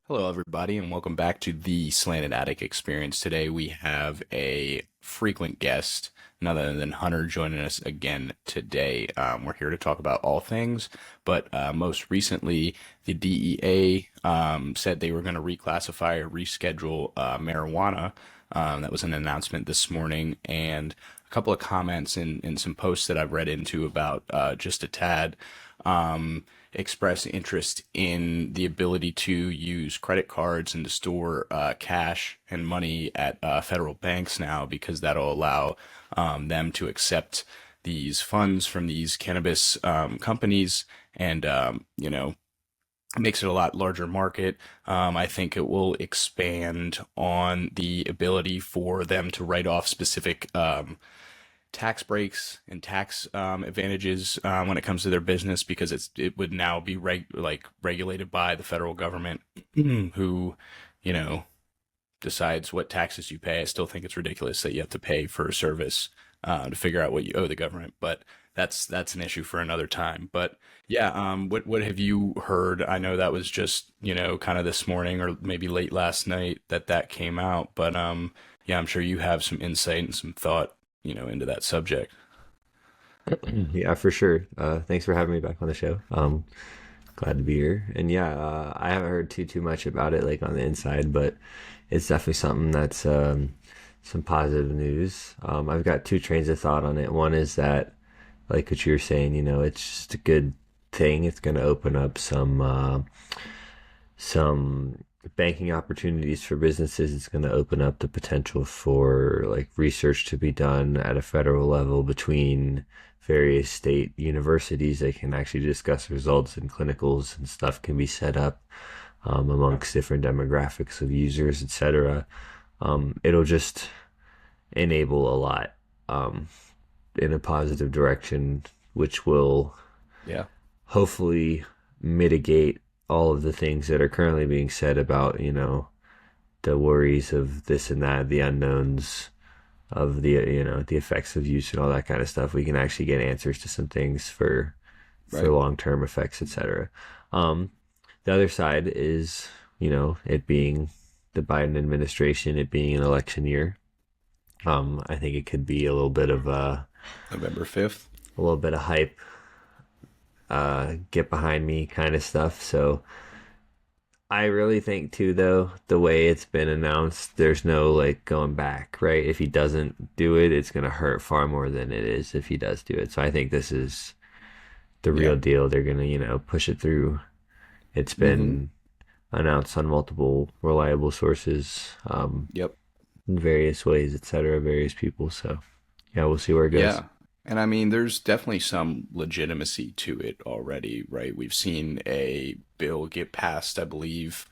Hello, everybody, and welcome back to the Slanted Attic Experience. Today we have a frequent guest, none other than Hunter, joining us again today. We're here to talk about all things, but most recently, the DEA said they were going to reclassify or reschedule marijuana. That was an announcement this morning, and a couple of comments in some posts that I've read into about just a tad. Express interest in the ability to use credit cards and to store cash and money at federal banks now, because that'll allow them to accept these funds from these cannabis companies, and makes it a lot larger market. I think it will expand on the ability for them to write off specific tax breaks and tax advantages when it comes to their business, because it would now be regulated by the federal government, who, you know, decides what taxes you pay. I still think it's ridiculous that you have to pay for a service to figure out what you owe the government, but that's an issue for another time. But yeah, what have you heard? I know that was just, kind of this morning or maybe late last night that came out, but yeah, I'm sure you have some insight and some thought, into that subject. Yeah, for sure. Thanks for having me back on the show. Glad to be here. And yeah, I haven't heard too much about it like on the inside, but it's definitely something that's some positive news. I've got two trains of thought on it. One is that, like what you were saying, it's just a good thing. It's going to open up some banking opportunities for businesses. It's going to open up the potential for like research to be done at a federal level between various state universities. They can actually discuss results, and clinicals and stuff can be set up amongst different demographics of users, etc. It'll just enable a lot um, in a positive direction, which will Yeah. hopefully mitigate all of the things that are currently being said about, the worries of this and that, the unknowns of the effects of use and all that kind of stuff. We can actually get answers to some things for Right. long-term effects, etc. Um, the other side is, it being the Biden administration, it being an election year. I think it could be November 5th. a little bit of hype, get behind me kind of stuff. So I really think too, though, the way it's been announced, there's no like going back, right? If he doesn't do it, it's gonna hurt far more than it is if he does do it. So I think this is the Yeah. real deal. They're gonna, push it through. It's Mm-hmm. been announced on multiple reliable sources, Yep. in various ways, etc., various people. So yeah, we'll see where it goes. Yeah. And I mean, there's definitely some legitimacy to it already, right? We've seen a bill get passed, I believe,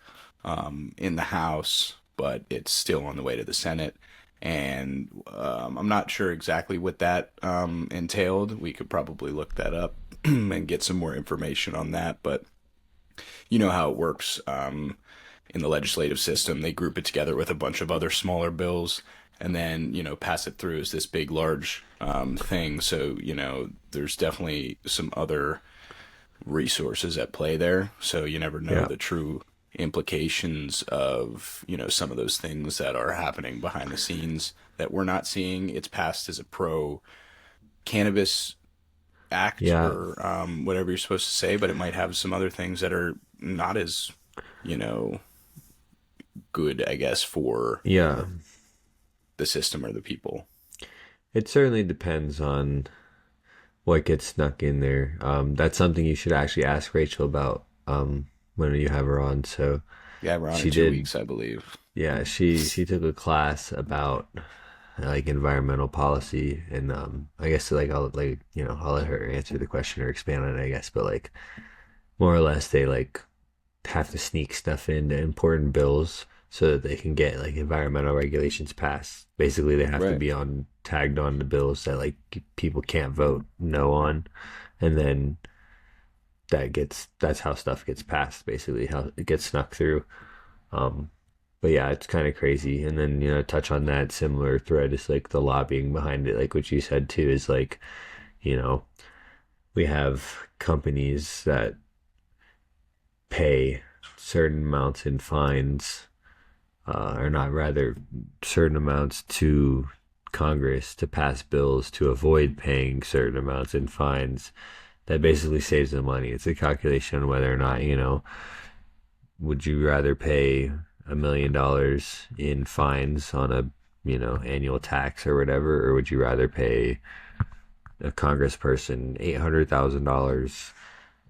in the House, but it's still on the way to the Senate. And I'm not sure exactly what that entailed. We could probably look that up and get some more information on that. But you know how it works in the legislative system. They group it together with a bunch of other smaller bills, and then pass it through as this big large thing. So there's definitely some other resources at play there, so you never know Yeah, the true implications of some of those things that are happening behind the scenes that we're not seeing. It's passed as a pro cannabis act, yeah, or whatever you're supposed to say, but it might have some other things that are not as you know good, I guess, for yeah. the system or the people. It certainly depends on what gets snuck in there. That's something you should actually ask Rachel about when you have her on. So Yeah, we're on in she two did, weeks, I believe. yeah, she took a class about like environmental policy, and I guess like I'll let her answer the question or expand on it, I guess. But like more or less, they like have to sneak stuff into important bills so that they can get like environmental regulations passed. Basically, they have to Right. be on tagged on the bills that like people can't vote no on, and then that's how stuff gets passed. Basically, how it gets snuck through. Um, but yeah, it's kind of crazy. And then touch on that similar thread is like the lobbying behind it, like what you said too, is like you know we have companies that pay. certain amounts in fines, or not rather, certain amounts to Congress to pass bills to avoid paying certain amounts in fines. That basically saves them money. It's a calculation on whether or not, would you rather pay $1 million in fines on a, annual tax or whatever, or would you rather pay a congressperson $800,000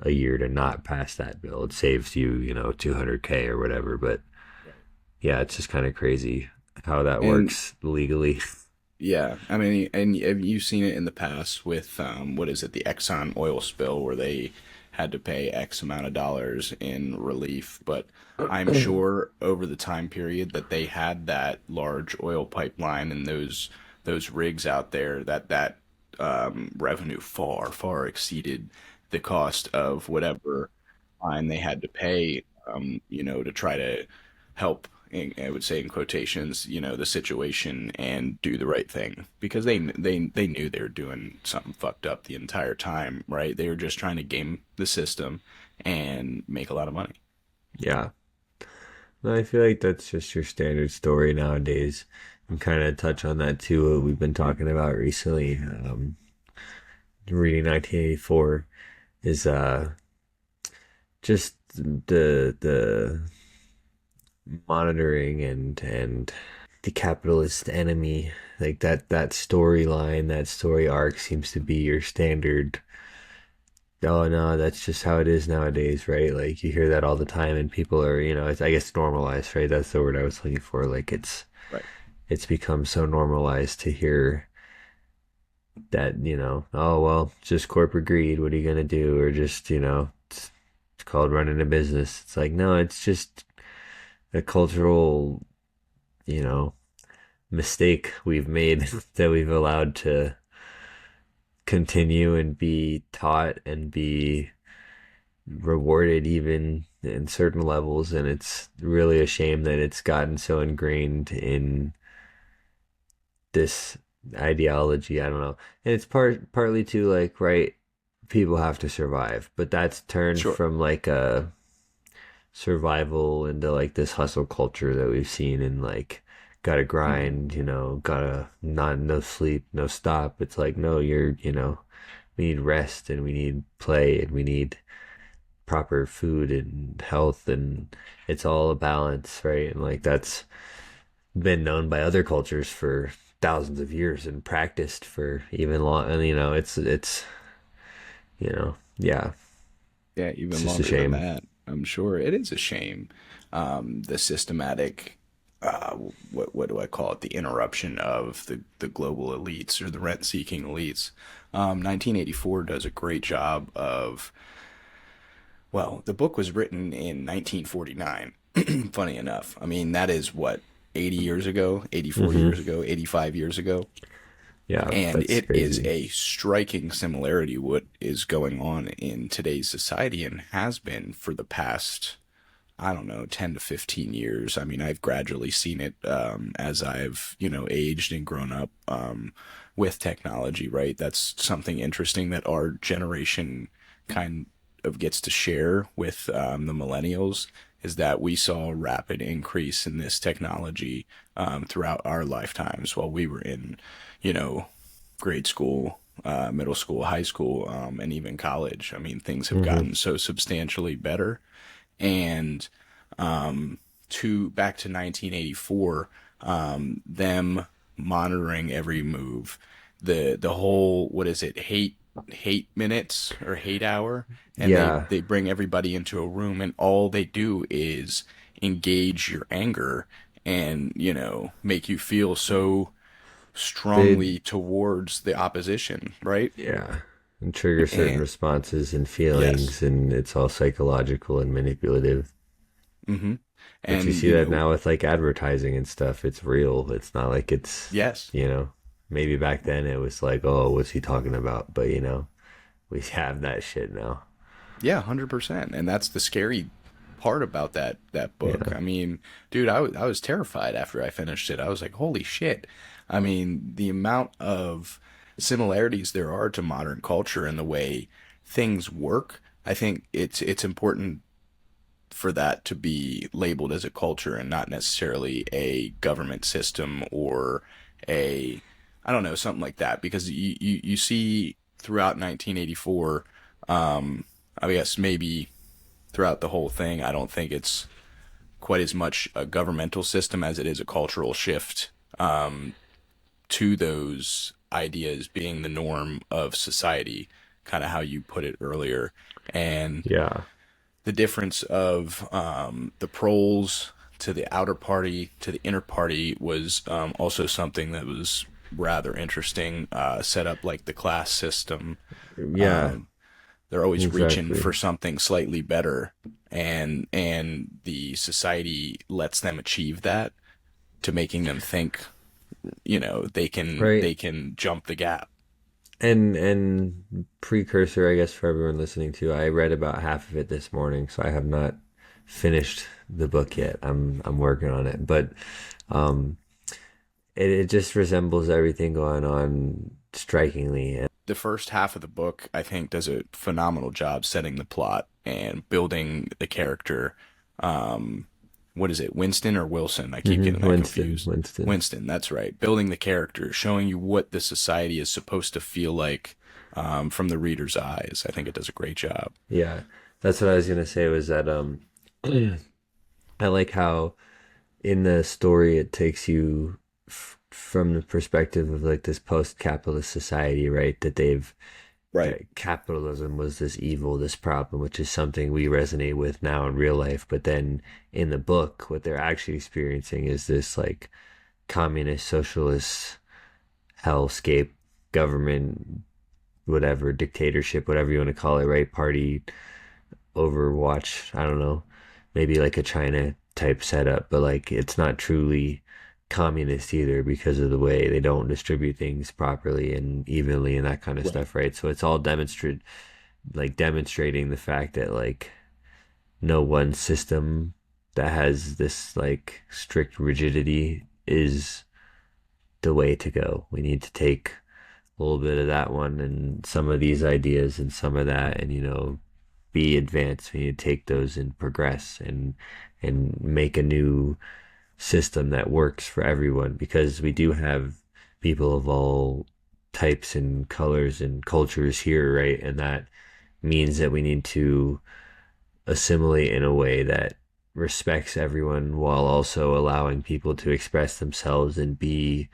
a year to not pass that bill? It saves you, 200K or whatever. But Right. yeah, it's just kind of crazy how that And works legally. yeah, I mean, and have you seen it in the past with what is it, the Exxon oil spill, where they had to pay X amount of dollars in relief? But I'm sure over the time period that they had that large oil pipeline and those rigs out there, that revenue far exceeded the cost of whatever fine they had to pay, to try to help, I would say in quotations, the situation and do the right thing because they knew they were doing something fucked up the entire time, right? They were just trying to game the system and make a lot of money. Yeah. No, I feel like that's just your standard story nowadays. And kind of touch on that too, what we've been talking about recently. Reading 1984 is just the monitoring and the capitalist enemy, like that storyline, that story arc seems to be your standard. Oh no, that's just how it is nowadays, right? Like you hear that all the time, and people are, it's, I guess, normalized, right? That's the word I was looking for. Like Right. it's become so normalized to hear that, oh well, it's just corporate greed. What are you gonna do? Or just, it's called running a business. It's like, no, it's just a cultural, you know, mistake we've made that we've allowed to continue and be taught and be rewarded even in certain levels. And it's really a shame that it's gotten so ingrained in this ideology. I don't know. And it's partly too, like, right, people have to survive, but that's turned Sure. from like a survival into like this hustle culture that we've seen, and like gotta Hmm. grind, gotta not no sleep, no stop. It's like, no, we need rest and we need play and we need proper food and health, and it's all a balance, right? And like that's been known by other cultures for thousands of years and practiced for even long. And yeah, Yeah, it's even just a longer than shame. that. I'm sure it is a shame. The systematic, what do I call it? The interruption of the global elites or the rent-seeking elites. 1984 does a great job of. Well, the book was written in 1949. Funny enough, I mean that is what 80 years ago, 84 Hmm. years ago, 85 years ago. Yeah, And that's it is crazy. a striking similarity what is going on in today's society and has been for the past, I don't know, 10 to 15 years. I mean, I've gradually seen it as I've, aged and grown up with technology, right? That's something interesting that our generation kind of gets to share with the millennials is that we saw a rapid increase in this technology throughout our lifetimes while we were in, you know, grade school, middle school, high school, and even college. I mean, things have Hmm. gotten so substantially better. And to back to 1984, them monitoring every move, the whole what is it, hate minutes or hate hour, and they Yeah, they bring everybody into a room and all they do is engage your anger and make you feel so they strongly towards the opposition, right? yeah, and trigger certain And responses and yes. feelings, and it's all psychological and manipulative. Hmm. But you And see that now with like advertising and stuff. It's real. It's not like it's, yes. you know, maybe back then it was like, oh, what's he talking about? But we have that shit now. Yeah, 100%. And that's the scary part about that book. Yeah. I mean, dude, I was terrified after I finished it. I was like, "Holy shit." I mean, the amount of similarities there are to modern culture and the way things work. I think it's important for that to be labeled as a culture and not necessarily a government system or a, I don't know, something like that. Because you see throughout 1984, I guess maybe throughout the whole thing, I don't think it's quite as much a governmental system as it is a cultural shift to those ideas being the norm of society, kind of how you put it earlier. And Yeah. the difference of the proles to the outer party to the inner party was also something that was rather interesting. Set up like the class system. Yeah, They're always reaching exactly. for something slightly better, and the society lets them achieve that to making them think, Right. they can jump the gap. And precursor, I guess, for everyone listening to, I read about half of it this morning, so I have not finished the book yet. I'm working on it, but um, it just resembles everything going on strikingly. And The first half of the book, I think, does a phenomenal job setting the plot and building the character. Um, what is it, Winston or Wilson? I keep getting that Winston, confused. Winston. Winston, that's right. Building the character, showing you what the society is supposed to feel like from the reader's eyes. I think it does a great job. Yeah, that's what I was gonna say was that I like how in the story it takes you from the perspective of like this post-capitalist society, right? Right. That capitalism was this evil, this problem, which is something we resonate with now in real life. But then in the book, what they're actually experiencing is this like communist, socialist hellscape government, whatever, dictatorship, whatever you want to call it, right? Party, Overwatch, I don't know, maybe like a China type setup, but like it's not truly communist either because of the way they don't distribute things properly and evenly and that kind of Right. stuff, right? So it's all demonstrating the fact that like no one system that has this like strict rigidity is the way to go. We need to take a little bit of that one and some of these ideas and some of that and be advanced. We need to take those and progress and make a new system that works for everyone because we do have people of all types and colors and cultures here, right? And that means that we need to assimilate in a way that respects everyone while also allowing people to express themselves and be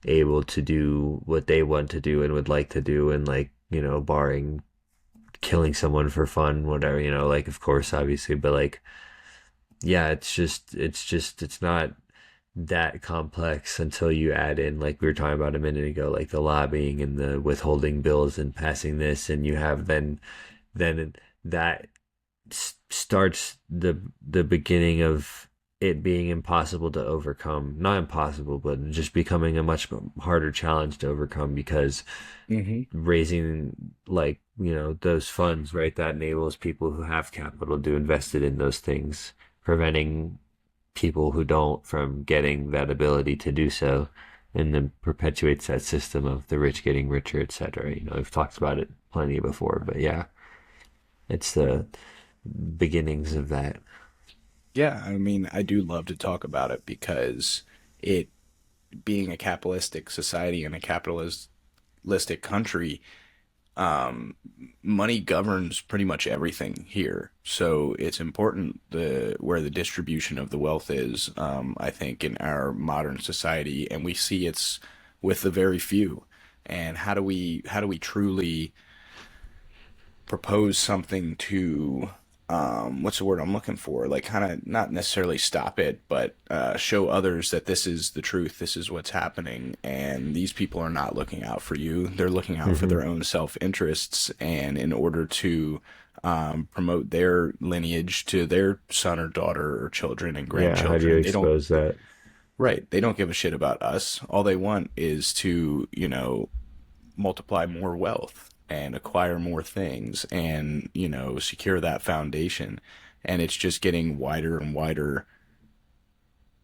able to do what they want to do and would like to do and like barring killing someone for fun, whatever, like of course, obviously, but like, yeah, it's not that complex until you add in, like we were talking about a minute ago, like the lobbying and the withholding bills and passing this, and you have then that starts the beginning of it being impossible to overcome. Not impossible, but just becoming a much harder challenge to overcome because Hmm. raising like those funds, right, that enables people who have capital to invest it in those things, preventing people who don't from getting that ability to do so, and then perpetuates that system of the rich getting richer, etc. We've talked about it plenty before, but yeah, it's the beginnings of that. Yeah, I mean, I do love to talk about it because it being a capitalistic society and a capitalistic country, um, money governs pretty much everything here. So it's important where the distribution of the wealth is. I think in our modern society, and we see it's with the very few. And how do we truly propose something to what's the word I'm looking for? Like kind of not necessarily stop it, but show others that this is the truth, this is what's happening, and these people are not looking out for you. They're looking out for Hmm. their own self interests, and in order to promote their lineage to their son or daughter or children and Yeah, how do you grandchildren, they don't. expose that? Right, they don't give a shit about us. All they want is to, multiply more wealth and acquire more things and, secure that foundation. And it's just getting wider and wider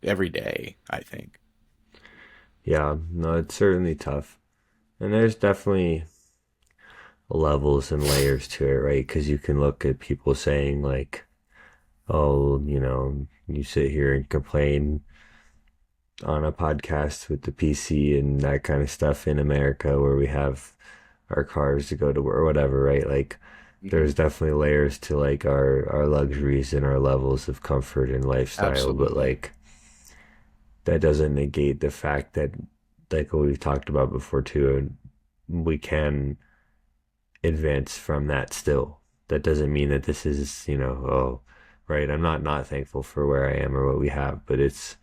every day, I think. Yeah, no, it's certainly tough, and there's definitely levels and layers to it, right? Because you can look at people saying like oh, you sit here and complain on a podcast with the PC and that kind of stuff in America where we have our cars to go to work or whatever, right? Like Hmm. there's definitely layers to like our luxuries and our levels of comfort and lifestyle, but Absolutely. like that doesn't negate the fact that like what we've talked about before too, we can advance from that still. That doesn't mean that this is, oh, right. I'm not thankful for where I am or what we have, but it's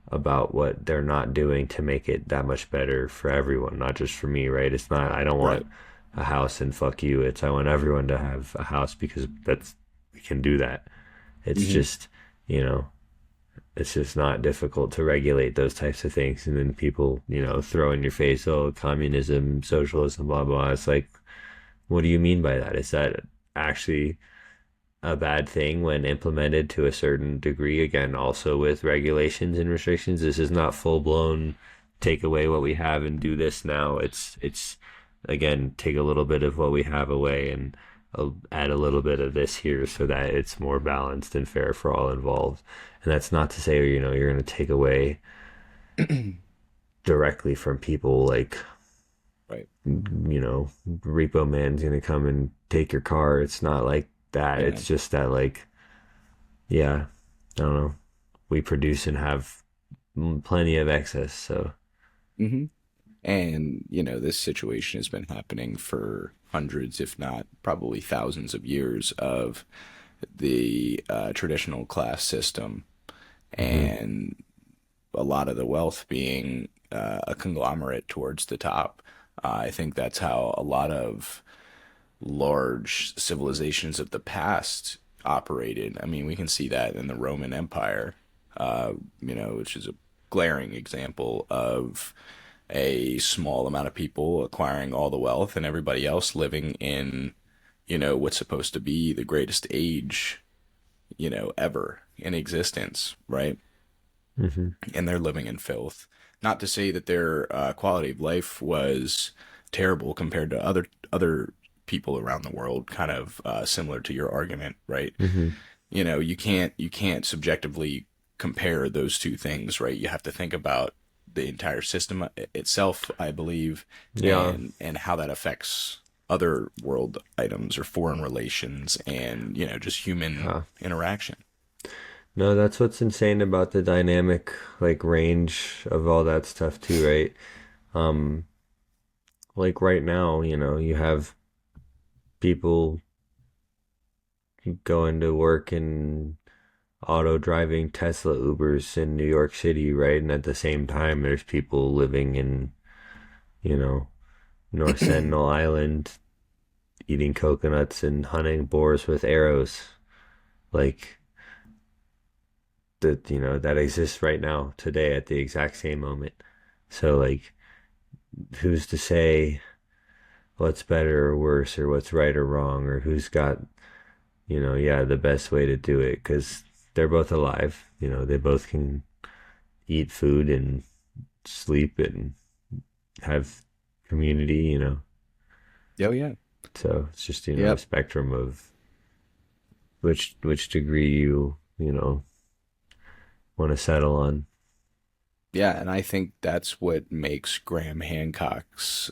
about what they're not doing to make it that much better for everyone, not just for me, right? It's not, I don't want Right. a house and fuck you. It's, I want everyone to have a house because we can do that. It's Hmm. just, you know, it's just not difficult to regulate those types of things. And then people, throw in your face, oh, communism, socialism, blah, blah. It's like, what do you mean by that? Is that actually a bad thing when implemented to a certain degree? Again, also with regulations and restrictions. This is not full blown take away what we have and do this now. It's again take a little bit of what we have away and add a little bit of this here so that it's more balanced and fair for all involved. And that's not to say you're going to take away directly from people like Right. repo man's going to come and take your car. It's not like that. Yeah. It's just that like yeah, I don't know. We produce and have plenty of excess. So, Hmm. And, this situation has been happening for hundreds, if not probably thousands of years of the traditional class system hmm and a lot of the wealth being a conglomerate towards the top. I think that's how a lot of large civilizations of the past operated. I mean, we can see that in the Roman Empire, which is a glaring example of a small amount of people acquiring all the wealth and everybody else living in, what's supposed to be the greatest age, ever in existence, right? hmm And they're living in filth. Not to say that their quality of life was terrible compared to other people around the world, kind of similar to your argument, right? hmm You can't subjectively compare those two things, right? You have to think about the entire system itself, I believe, Yeah. and how that affects other world items or foreign relations and just human Yeah. interaction. No, that's what's insane about the dynamic like range of all that stuff too, right? Um, like right now, you have people going to work in auto driving Tesla Ubers in New York City, right? And at the same time, there's people living in, you know, North Sentinel Island eating coconuts and hunting boars with arrows. Like that, that exists right now, today, at the exact same moment. So, like, who's to say what's better or worse, or what's right or wrong, or who's got, yeah, the best way to do it? Because they're both alive. They both can eat food and sleep and have community. Oh yeah. So it's just, a Yep. spectrum of which degree you want to settle on. Yeah, and I think that's what makes Graham Hancock's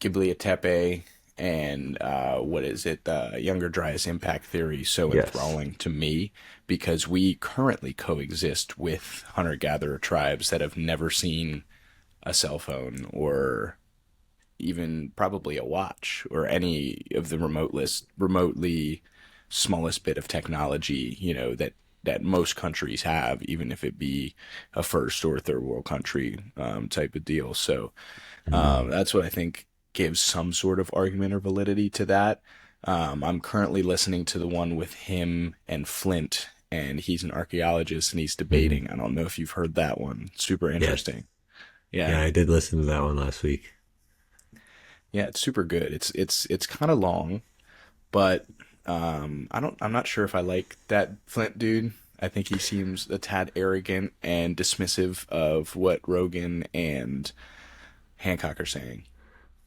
Ghibli Tepe and what is it, the Younger Dryas Impact Theory so Yes. enthralling to me because we currently coexist with hunter-gatherer tribes that have never seen a cell phone or even probably a watch or any of the remotely smallest bit of technology, that most countries have, even if it be a first or third world country type of deal. So Mm-hmm. that's what I think gives some sort of argument or validity to that. I'm currently listening to the one with him and Flint, and he's an archaeologist and he's Mm-hmm. debating. I don't know if you've heard that one. Super Yes. interesting. Yeah, Yeah. I did listen to that one last week. Yeah, it's super good. It's kind of long, but I'm not sure if I like that Flint dude. I think he seems a tad arrogant and dismissive of what Rogan and Hancock are saying.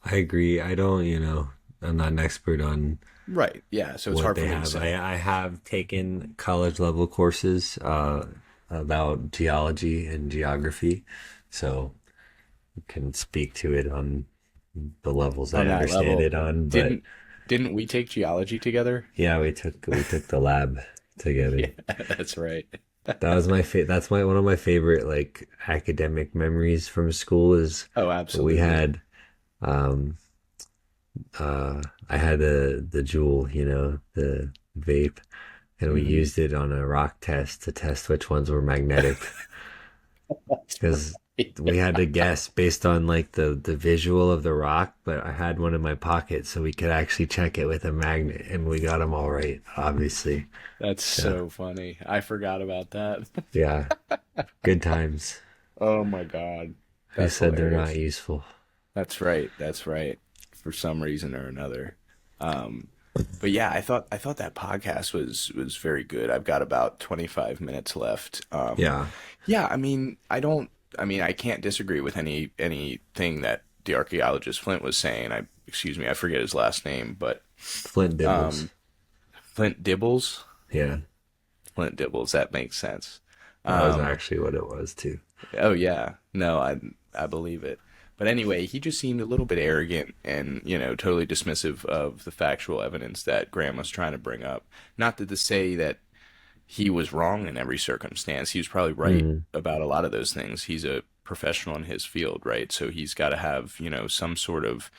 I agree. I don't, I'm not an expert on Right. Yeah. So it's what hard they for me to have. say. I have taken college level courses about geology and geography, so can speak to it on the levels I On that understand level, it on. But didn't we take geology together? yeah, we took the lab Yeah, together. that's right. That was that's my one of my favorite like academic memories from school is Oh, we absolutely. had um I had the jewel, the vape, and we Hmm. used it on a rock test to test which ones were magnetic That's because we right. had to guess based on like the visual of the rock, but I had one in my pocket so we could actually check it with a magnet, and we got them all right, obviously. That's So so funny. I forgot about that. yeah, good times. Oh my God. Who That's said they're not hilarious. useful? That's right. That's right. For some reason or another. Um, but yeah, I thought that podcast was very good. I've got about 25 minutes left. Yeah, Yeah, I mean I can't disagree with anything that the archaeologist Flint was saying. Excuse me, I forget his last name, but Flint Dibbles. um Flint Dibbles? Yeah, Flint Dibbles, that makes sense. that was Um actually what it was too. oh yeah. No, I believe it. But anyway, he just seemed a little bit arrogant and, totally dismissive of the factual evidence that Graham was trying to bring up. Not to say that he was wrong in every circumstance. He was probably right Mm, about a lot of those things. He's a professional in his field, right? So he's got to have, some sort of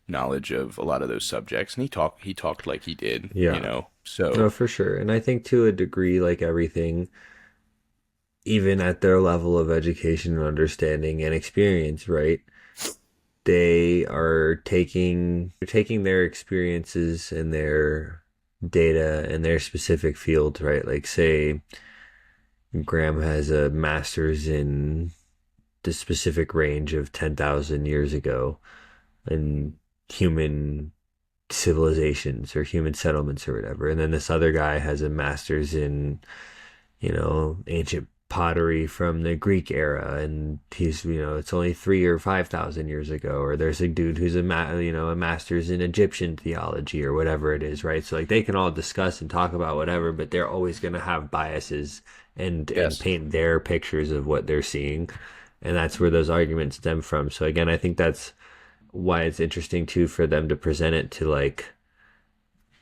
knowledge of a lot of those subjects. And he talked like he did, yeah, no, So for sure. And I think to a degree, like everything, even at their level of education and understanding and experience, right? They're taking their experiences and their data and their specific fields, right? Like say Graham has a master's in the specific range of 10,000 years ago in human civilizations or human settlements or whatever. And then this other guy has a master's in, ancient pottery from the Greek era, and it's only 3 or 5,000 years ago. Or there's a dude who's a master's in Egyptian theology or whatever it is, right? So like they can all discuss and talk about whatever, but they're always going to have biases and yes, paint their pictures of what they're seeing, and that's where those arguments stem from. So again, I think that's why it's interesting too for them to present it to like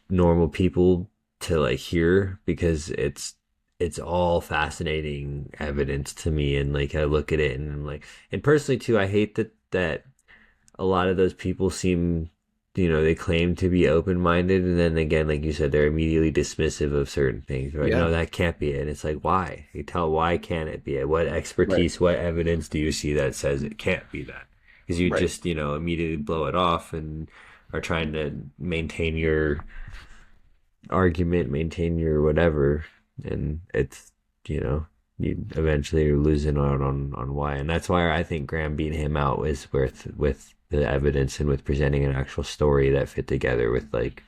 normal people to like hear, because it's all fascinating evidence to me, and like I look at it and I'm like, and personally too, I hate that a lot of those people seem, they claim to be open-minded, and then again, like you said, they're immediately dismissive of certain things. They're like, yeah, no, that can't be it. And it's like, why can't it be it? What right, expertise, what evidence do you see that says it can't be that? Because you right. just, immediately blow it off and are trying to maintain your argument, maintain your whatever, and it's, you eventually are losing out on why. And that's why I think Graham beating him out was with the evidence and with presenting an actual story that fit together with like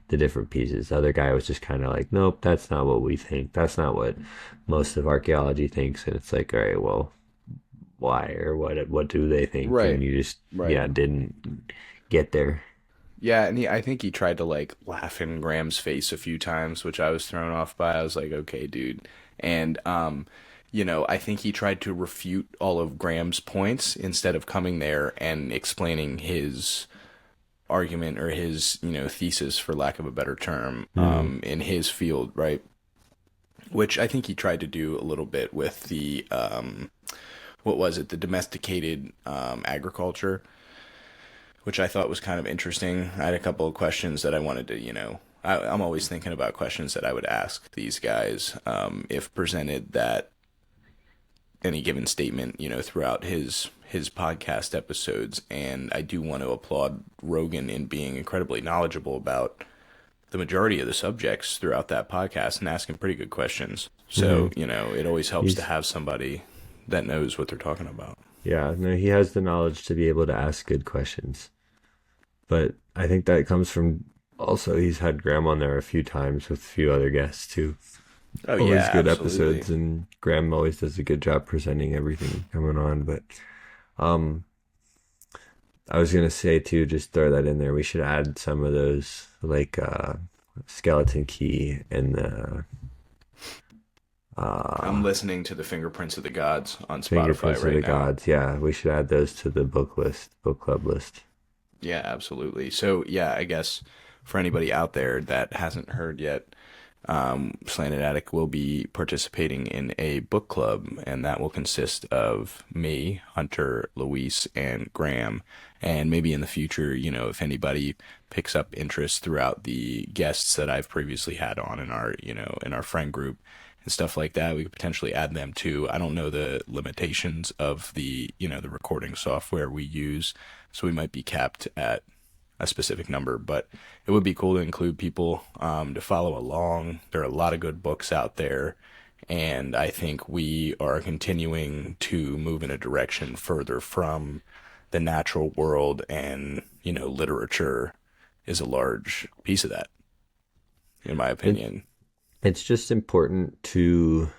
the different pieces. The other guy was just kind of like, nope, that's not what we think. That's not what most of archaeology thinks. And it's like, all right, well, why or what do they think? And Right, you just, right. yeah, didn't get there. Yeah, and I think he tried to like laugh in Graham's face a few times, which I was thrown off by. I was like, okay, dude. And I think he tried to refute all of Graham's points instead of coming there and explaining his argument or his, thesis, for lack of a better term, Mm, in his field, right? Which I think he tried to do a little bit with the what was it, the domesticated agriculture, which I thought was kind of interesting. I had a couple of questions that I wanted to, I'm always thinking about questions that I would ask these guys if presented that any given statement, throughout his podcast episodes. And I do want to applaud Rogan in being incredibly knowledgeable about the majority of the subjects throughout that podcast and asking pretty good questions. mm-hmm. So, it always helps to He's have somebody that knows what they're talking about. Yeah, no, he has the knowledge to be able to ask good questions. But I think that comes from also he's had Graham on there a few times with a few other guests too. Oh Always yeah, good absolutely. episodes, and Graham always does a good job presenting everything coming on. But um I was gonna say too, just throw that in there. We should add some of those like Skeleton Key and the I'm uh, listening to the Fingerprints of the Gods on Spotify Fingerprints of right the now. Gods. Yeah, we should add those to the book club list. Yeah, absolutely. So, yeah, I guess for anybody out there that hasn't heard yet, Slanted Attic will be participating in a book club, and that will consist of me, Hunter, Luis, and Graham. And maybe in the future, if anybody picks up interest throughout the guests that I've previously had on in our friend group and stuff like that, we could potentially add them too. I don't know the limitations of the recording software we use, so we might be capped at a specific number, but it would be cool to include people to follow along. There are a lot of good books out there, and I think we are continuing to move in a direction further from the natural world, and literature is a large piece of that, in my It, opinion. it's just important to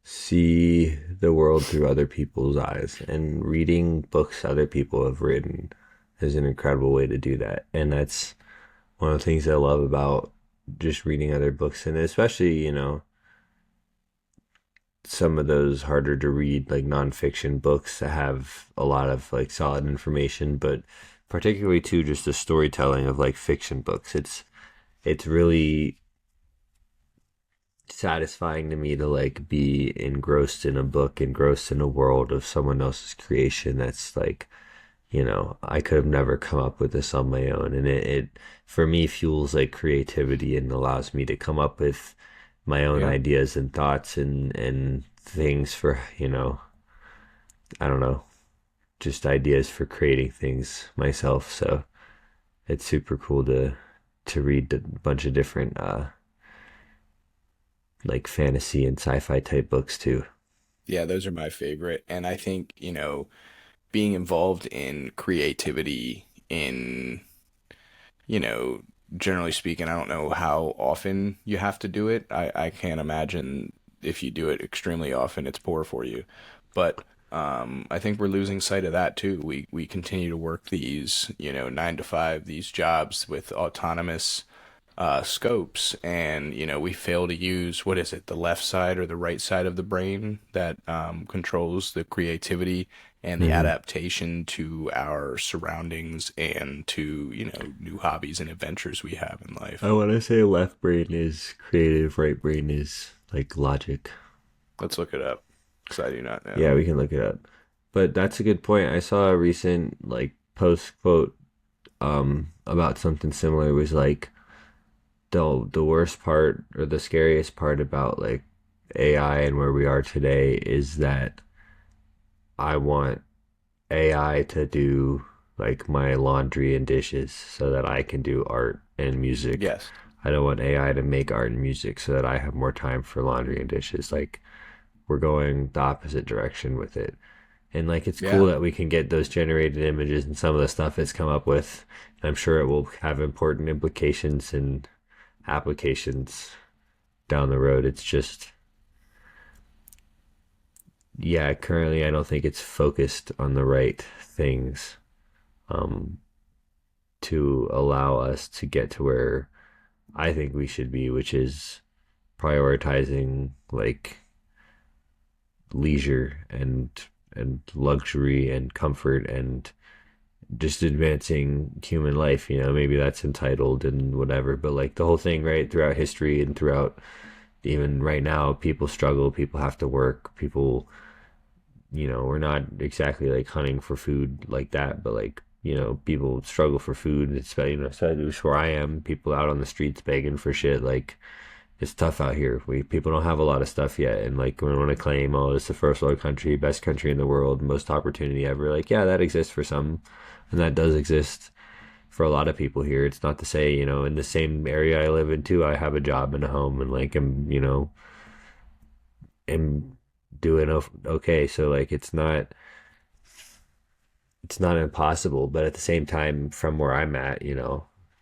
see the world through other people's eyes, and reading books other people have written is an incredible way to do that. And that's one of the things I love about just reading other books, and especially, some of those harder to read like nonfiction books that have a lot of like solid information, but particularly too just the storytelling of like fiction books. It's really satisfying to me to like be engrossed in a book, engrossed in a world of someone else's creation that's like, I could have never come up with this on my own. And it for me fuels like creativity and allows me to come up with my own Yeah. ideas and thoughts and things for, I don't know, just ideas for creating things myself. So it's super cool to read a bunch of different like fantasy and sci-fi type books too. Yeah, those are my favorite. And I think, being involved in creativity in you know, generally speaking, I don't know how often you have to do it. I can't imagine if you do it extremely often, it's poor for you. But I think we're losing sight of that too. We continue to work these, 9 to 5, these jobs with autonomous scopes, and we fail to use, what is it, the left side or the right side of the brain that controls the creativity and the Mm-hmm. adaptation to our surroundings and to new hobbies and adventures we have in I life. want to say left brain is creative, right brain is like logic. Let's look it up because I do not Yeah, know. we can look it up. But that's a good point. I saw a recent like post quote about something similar. It was like the worst part or the scariest part about like AI and where we are today is that I want AI to do like my laundry and dishes so that I can do art and music. Yes. I don't want AI to make art and music so that I have more time for laundry and dishes. Like we're going the opposite direction with it. And like it's cool Yeah. that we can get those generated images and some of the stuff it's come up with. And I'm sure it will have important implications and applications down the road. It's just, yeah, currently I don't think it's focused on the right things um, to allow us to get to where I think we should be, which is prioritizing like leisure and luxury and comfort and just advancing human life. Maybe that's entitled and whatever, but like the whole thing, right, throughout history and throughout even right now, people struggle, people have to work, people, we're not exactly like hunting for food like that, but like, people struggle for food. It's, especially where I am, people out on the streets begging for shit. Like, it's tough out here. People don't have a lot of stuff yet, and like we want to claim, oh, it's the first world country, best country in the world, most opportunity ever. Like, yeah, that exists for some, and that does exist for a lot of people here. It's not to say, in the same area I live in too, I have a job and a home, and like am doing okay. So like, it's not impossible, but at the same time, from where I'm at,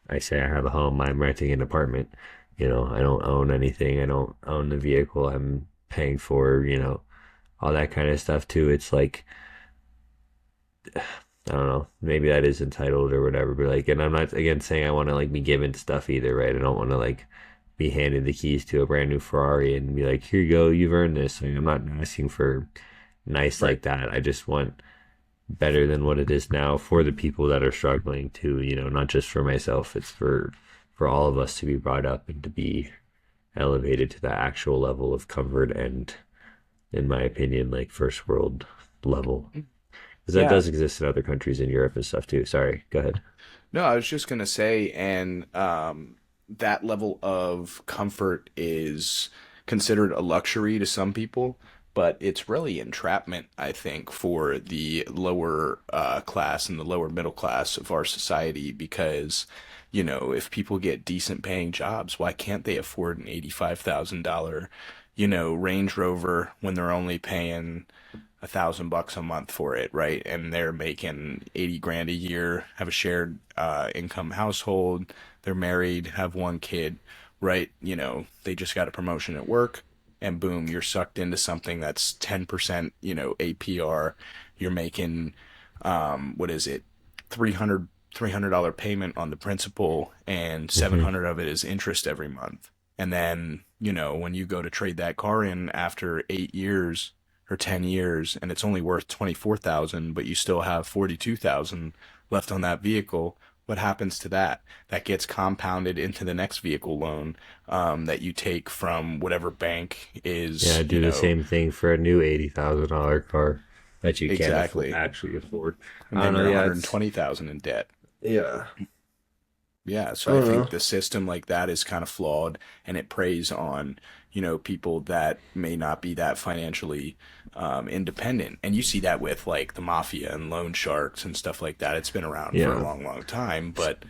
I say I have a home, I'm renting an apartment. I don't own anything. I don't own the vehicle I'm paying for, all that kind of stuff too. It's like, I don't know, maybe that is entitled or whatever, but like, and I'm not again saying I want to like be given stuff either, right? I don't want to like be handed the keys to a brand new Ferrari and be like, here you go, you've earned this. Like, I'm not asking for nice Right. like that. I just want better than what it is now for the people that are struggling too, not just for myself. It's for all of us to be brought up and to be elevated to the actual level of comfort and, in my opinion, like first world level. Because that Yeah. does exist in other countries in Europe and stuff too. Sorry, go ahead. No, I was just gonna say, and that level of comfort is considered a luxury to some people, but it's really entrapment, I think, for the lower class and the lower middle class of our society. Because, if people get decent paying jobs, why can't they afford an $85,000, Range Rover when they're only paying $1,000 a month for it, right? And they're making 80 grand a year, have a shared income household, they're married, have one kid, right? They just got a promotion at work, and boom, you're sucked into something that's 10%, APR. You're making, what is it, 300 $300 payment on the principal, and Hmm. 700 of it is interest every month. And then, when you go to trade that car in after 8 years or 10 years, and it's only worth 24,000, but you still have 42,000 left on that vehicle, what happens to that? That gets compounded into the next vehicle loan, that you take from whatever bank Yeah, is, do the same thing for a new $80,000 car that you can't exactly. actually afford. And I don't then know. you're Yeah, it's 120,000 in debt. yeah. Yeah, I so I don't think know. the system like that is kind of flawed, and it preys on, people that may not be that financially independent. And you see that with like the mafia and loan sharks and stuff like that. It's been around for a Yeah. long, long time, but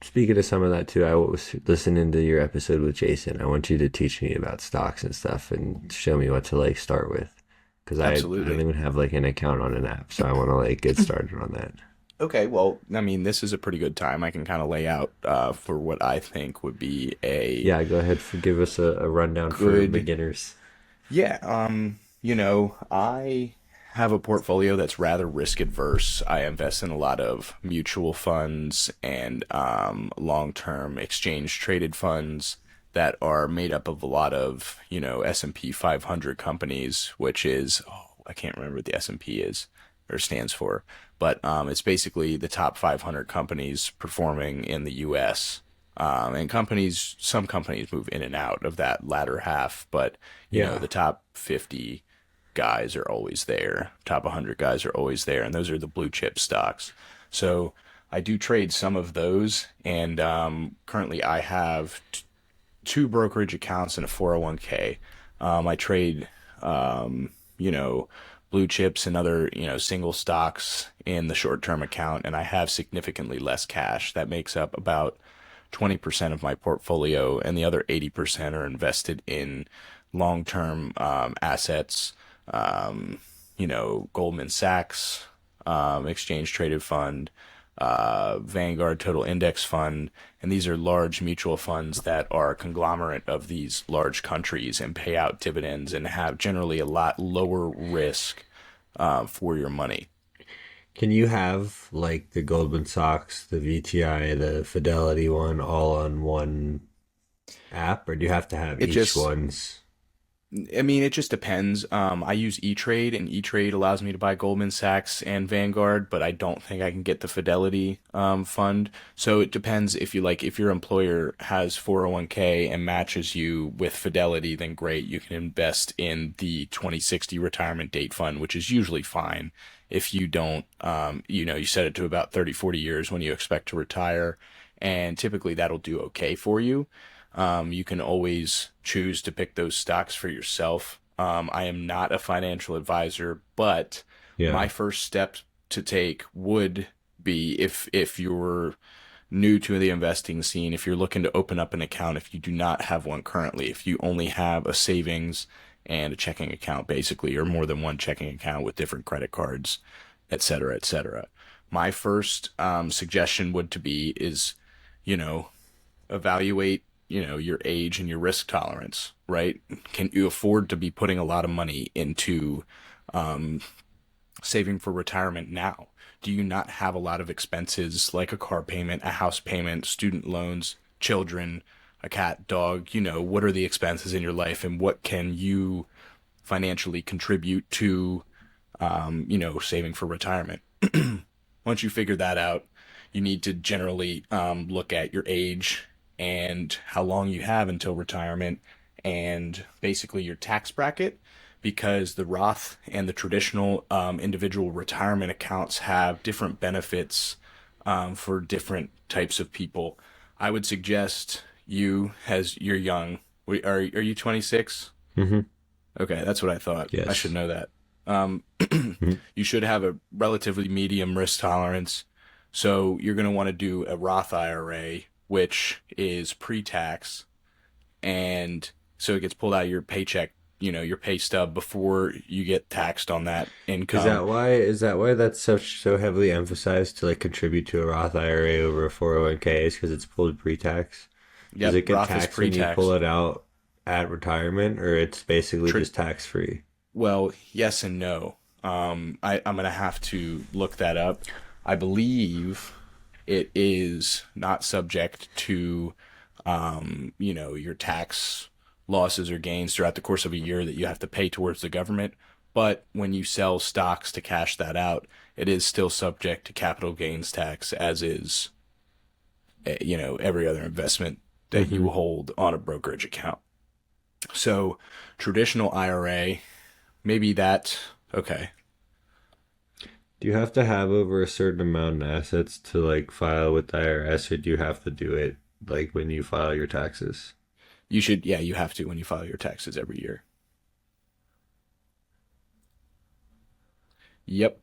Speaking of some of that too, I was listening to your episode with Jason. I want you to teach me about stocks and stuff and show me what to like start with. Because I don't absolutely. even have like an account on an app, so I want to like get started on that. Okay, well, I mean, this is a pretty good time. I can kind of lay out for what I think would be a Yeah, go ahead. Give us a rundown for good. beginners. Yeah, I have a portfolio that's rather risk adverse. I invest in a lot of mutual funds and long-term exchange traded funds that are made up of a lot of, S&P 500 companies, which is, oh, I can't remember what the S&P is or stands for, but it's basically the top 500 companies performing in the US. And some companies move in and out of that latter half, but Yeah. the top 50 guys are always there. Top 100 guys are always there, and those are the blue chip stocks. So I do trade some of those, and currently I have two brokerage accounts and a 401k. I trade, you know, blue chips and other, single stocks in the short term account, and I have significantly less cash. That makes up about 20% of my portfolio, and the other 80% are invested in long term assets, Goldman Sachs, exchange traded fund, Vanguard Total Index Fund, and these are large mutual funds that are a conglomerate of these large countries and pay out dividends and have generally a lot lower risk for your money. Can you have like the Goldman Sachs, the VTI, the Fidelity one all on one app, or do you have to have It each just one's? I mean, it just depends. I use E-Trade, and E-Trade allows me to buy Goldman Sachs and Vanguard, but I don't think I can get the Fidelity fund. So it depends if your employer has 401k and matches you with Fidelity, then great, you can invest in the 2060 retirement date fund, which is usually fine. If you don't, you set it to about 30, 40 years when you expect to retire, and typically that'll do okay for you. You can always choose to pick those stocks for yourself. I am not a financial advisor, but my Yeah. first step to take would be if you're new to the investing scene, if you're looking to open up an account, if you do not have one currently, if you only have a savings and a checking account, basically, or more than one checking account with different credit cards, et cetera, et cetera. My first suggestion would to be is, you know, evaluate your age and your risk tolerance, right? Can you afford to be putting a lot of money into saving for retirement now? Do you not have a lot of expenses like a car payment, a house payment, student loans, children, a cat, dog? What are the expenses in your life and what can you financially contribute to, saving for retirement? Once you figure that out, you need to generally look at your age and how long you have until retirement and basically your tax bracket because the Roth and the traditional individual retirement accounts have different benefits for different types of people. I would suggest you, as you're young, are you 26? Mm-hmm. Okay, that's what I thought. I should Yes. know that. Um, Mm-hmm. you should have a relatively medium risk tolerance. So you're going to want to do a Roth IRA, which is pre-tax. And so it gets pulled out of your paycheck, your pay stub before you get taxed on that income. Is that why that's so heavily emphasized to like contribute to a Roth IRA over a 401k is because it's pulled pre-tax? Does Yep, it get Roth is taxed when you pull pre-tax. it out at retirement, or it's basically Tr just tax free? Well, yes and no. I'm gonna have to look that up. I believe it is not subject to, your tax losses or gains throughout the course of a year that you have to pay towards the government. But when you sell stocks to cash that out, it is still subject to capital gains tax, as is, every other investment that Mm-hmm. you hold on a brokerage account. So, traditional IRA, maybe that, okay. Do you have to have over a certain amount in assets to like file with the IRS, or do you have to do it like when you file your taxes? Yeah, you have to when you file your taxes every year. Yep.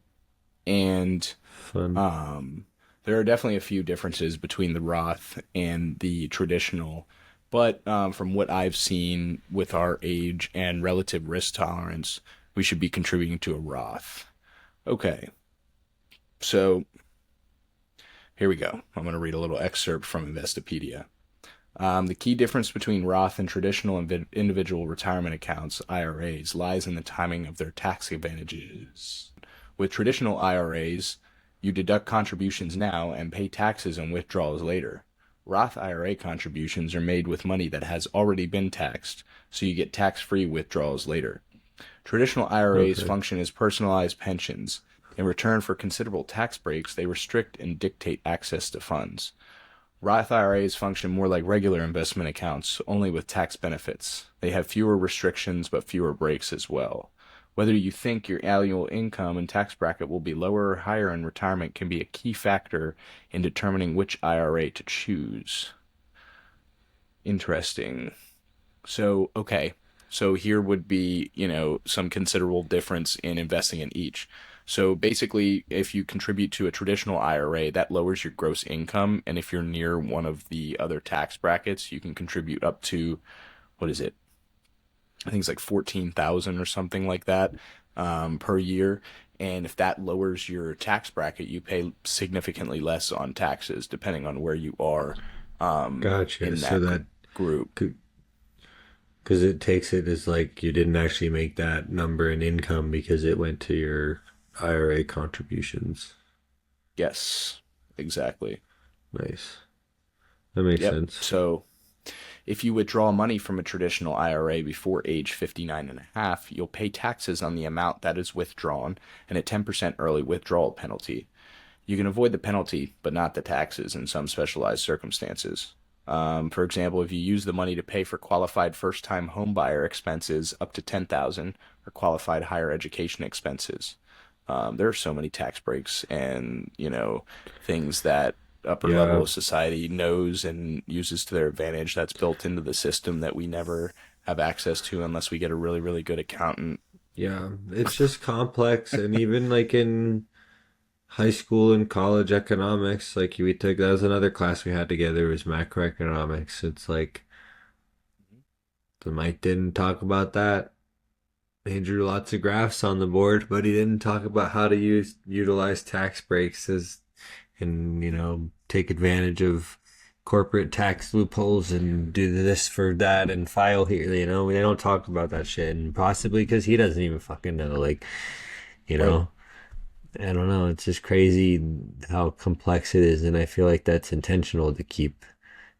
And Fun. um, there are definitely a few differences between the Roth and the traditional, but from what I've seen with our age and relative risk tolerance, we should be contributing to a Roth. Okay, so here we go. I'm going to read a little excerpt from Investopedia. The key difference between Roth and traditional individual retirement accounts, IRAs, lies in the timing of their tax advantages. With traditional IRAs, you deduct contributions now and pay taxes on withdrawals later. Roth IRA contributions are made with money that has already been taxed, so you get tax-free withdrawals later. Traditional IRAs Okay. function as personalized pensions. In return for considerable tax breaks, they restrict and dictate access to funds. Roth IRAs function more like regular investment accounts, only with tax benefits. They have fewer restrictions but fewer breaks as well. Whether you think your annual income and tax bracket will be lower or higher in retirement can be a key factor in determining which IRA to choose. Interesting. So, okay. So here would be, some considerable difference in investing in each. So basically, if you contribute to a traditional IRA, that lowers your gross income. And if you're near one of the other tax brackets, you can contribute up to, what is it? I think it's like 14,000 or something like that per year. And if that lowers your tax bracket, you pay significantly less on taxes, depending on where you are Gotcha. in So that that group. because it takes it as like you didn't actually make that number in income because it went to your IRA contributions. Yes, exactly. Nice. That makes Yep. sense. So if you withdraw money from a traditional IRA before age 59 and a half, you'll pay taxes on the amount that is withdrawn and a 10% early withdrawal penalty. You can avoid the penalty, but not the taxes in some specialized circumstances. For example, if you use the money to pay for qualified first-time homebuyer expenses up to 10,000 or qualified higher education expenses. There are so many tax breaks and, things that upper level Yeah. of society knows and uses to their advantage that's built into the system that we never have access to unless we get a really, really good accountant. Yeah. It's just complex. And even like in high school and college economics, like we took, that was another class we had together was macroeconomics. It's like the Mike didn't talk about that. He drew lots of graphs on the board, but he didn't talk about how to utilize tax breaks as and take advantage of corporate tax loopholes and do this for that and file here. They don't talk about that shit, and possibly because he doesn't even fucking know. Like you Right. know, I don't know. It's just crazy how complex it is, and I feel like that's intentional to keep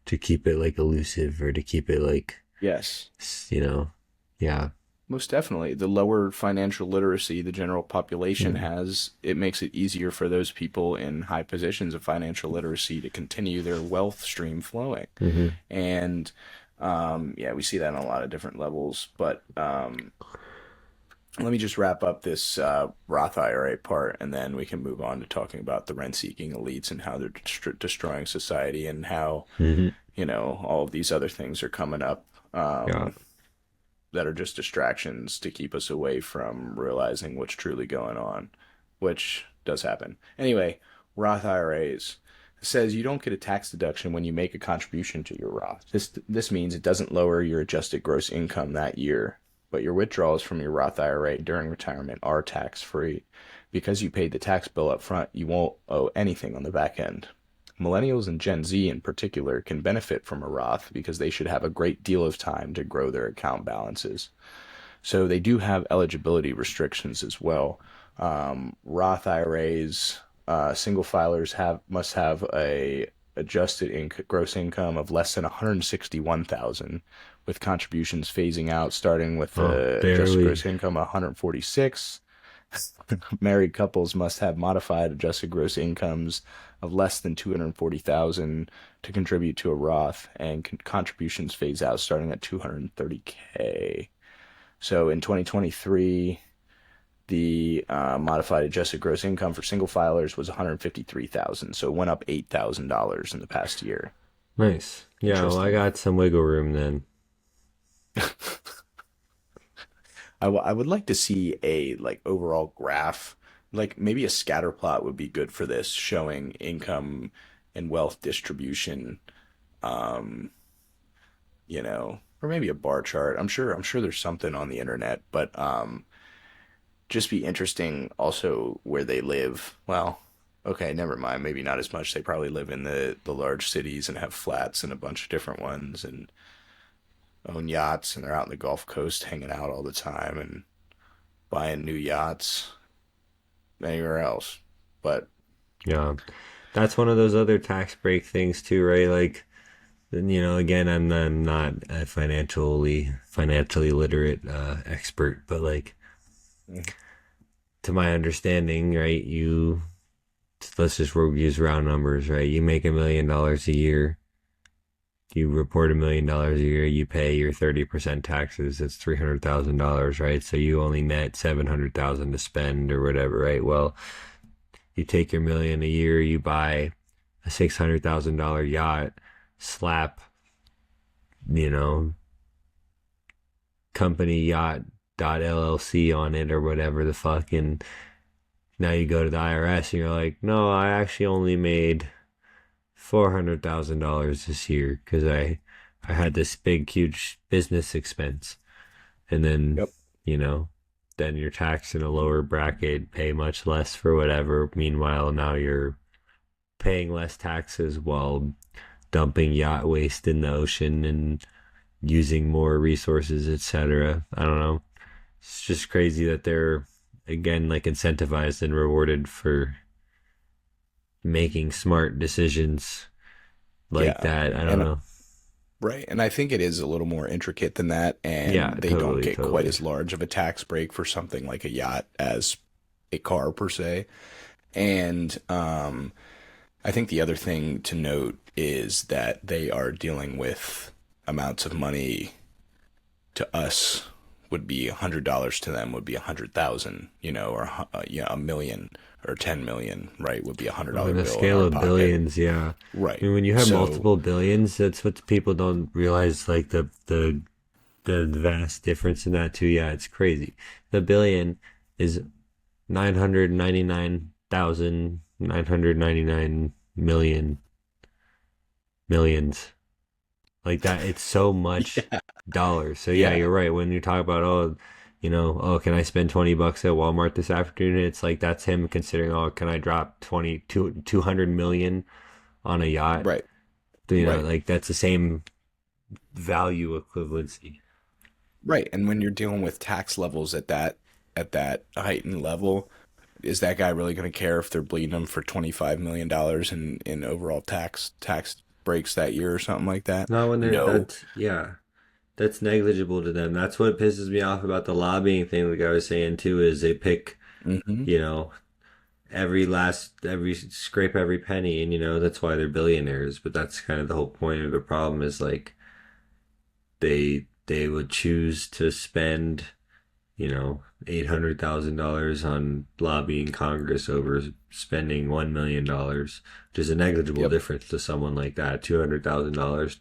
it like elusive or to keep it like Yes. you know, yeah. Most definitely. The lower financial literacy the general population Mm-hmm. has, it makes it easier for those people in high positions of financial literacy to continue their wealth stream flowing. Mm-hmm. And yeah, we see that on a lot of different levels. But let me just wrap up this Roth IRA part, and then we can move on to talking about the rent-seeking elites and how they're destroying society and how, Mm-hmm. all of these other things are coming up. Yeah. That are just distractions to keep us away from realizing what's truly going on, which does happen. Anyway, Roth IRAs says you don't get a tax deduction when you make a contribution to your Roth. This means it doesn't lower your adjusted gross income that year, but your withdrawals from your Roth IRA during retirement are tax free. Because you paid the tax bill up front, you won't owe anything on the back end. Millennials and Gen Z in particular can benefit from a Roth because they should have a great deal of time to grow their account balances. So they do have eligibility restrictions as well. Roth IRAs, single filers must have a adjusted gross income of less than 161,000, with contributions phasing out starting with Oh, the adjusted barely. gross income of 146. Married couples must have modified adjusted gross incomes of less than 240,000 to contribute to a Roth, and contributions phase out starting at 230K. So in 2023, the modified adjusted gross income for single filers was 153,000. So it went up $8,000 in the past year. Nice. Yeah, well, I Interesting. got some wiggle room then. I would like to see a like overall graph, like maybe a scatter plot would be good for this, showing income and wealth distribution, um, or maybe a bar chart. I'm sure there's something on the internet, but just be interesting also where they live. Well, okay, never mind. Maybe not as much. They probably live in the large cities and have flats and a bunch of different ones and own yachts, and they're out in the Gulf Coast hanging out all the time and buying new yachts anywhere else. But Yeah. That's one of those other tax break things too, right? Like, again, I'm not a financially literate expert, but like to my understanding, right, let's just use round numbers, right? You make $1 million a year, you report $1 million a year, you pay your 30% taxes. It's $300,000, right? So you only net 700,000 to spend or whatever, right? Well, you take your million a year, you buy a $600,000 yacht, slap, you know, company yacht dot LLC on it or whatever the fuck, and now you go to the IRS and you're like, no, I actually only made $400,000 this year because I had this big huge business expense, and then yep, you know then you're taxed in a lower bracket, pay much less for whatever. Meanwhile, now you're paying less taxes while dumping yacht waste in the ocean and using more resources, etc. I don't know. It's just crazy that they're again like incentivized and rewarded for making smart decisions like yeah, that. I don't and know. right, and I think it is a little more intricate than that, Yeah, and they don't totally, get quite totally. as large of a tax break for something like a yacht as a car per se. And I think the other thing to note is that they are dealing with amounts of money to us would be $100 to them would be 100,000, or yeah, a million or 10 million, right? Would be a hundred On dollar a bill in scale our of pocket, billions, yeah. I right? mean, when you have So multiple billions, that's what people don't realize. Like the vast difference in that too. Yeah, it's crazy. The billion is 999,999 millions. Like that, it's so much yeah, dollars. So yeah, yeah, you're right. When you talk about, oh, can I spend 20 bucks at Walmart this afternoon? It's like that's him considering, oh, can I drop 200 million on a yacht? right, right, Like that's the same value equivalency. right. And when you're dealing with tax levels at that heightened level, is that guy really going to care if they're bleeding him for $25 million in overall tax breaks that year or something like that? Not when they're No. that's yeah, that's negligible to them. That's what pisses me off about the lobbying thing. Like I was saying too, is they pick, Hmm. you know, every scrape every penny, and that's why they're billionaires. But that's kind of the whole point of the problem is like they would choose to spend $800,000 on lobbying Congress over spending $1 million, which is a negligible Yep. difference to someone like that. $200,000,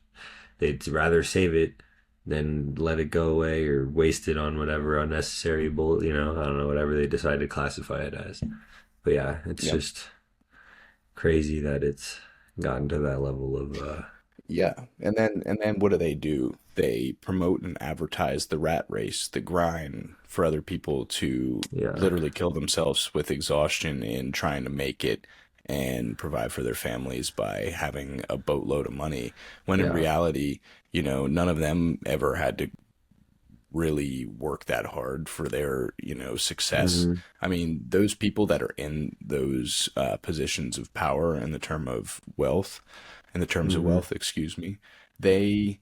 they'd rather save it than let it go away or waste it on whatever unnecessary bull. I don't know, whatever they decide to classify it as. But yeah, it's Yep. just crazy that it's gotten to that level of Yeah. And then what do? They promote and advertise the rat race, the grind for other people to yeah, literally kill themselves with exhaustion in trying to make it and provide for their families by having a boatload of money. When in yeah. reality, none of them ever had to really work that hard for their, success. Hmm. I mean, those people that are in those positions of power in the terms of Hmm. wealth, excuse me, they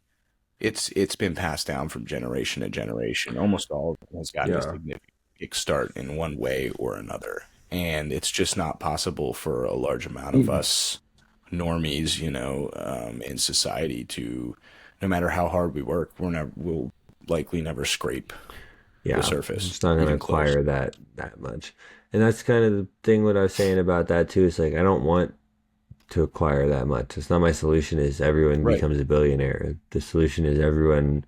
it's been passed down from generation to generation. Almost all of it has gotten a Yeah. significant kickstart in one way or another. And it's just not possible for a large amount of us normies, in society to, no matter how hard we work, we'll likely never scrape the Yeah, surface, it's not gonna even close. acquire that much. And that's kind of the thing what I was saying about that too. It's like I don't want to acquire that much. It's not my solution is everyone Right. becomes a billionaire. The solution is everyone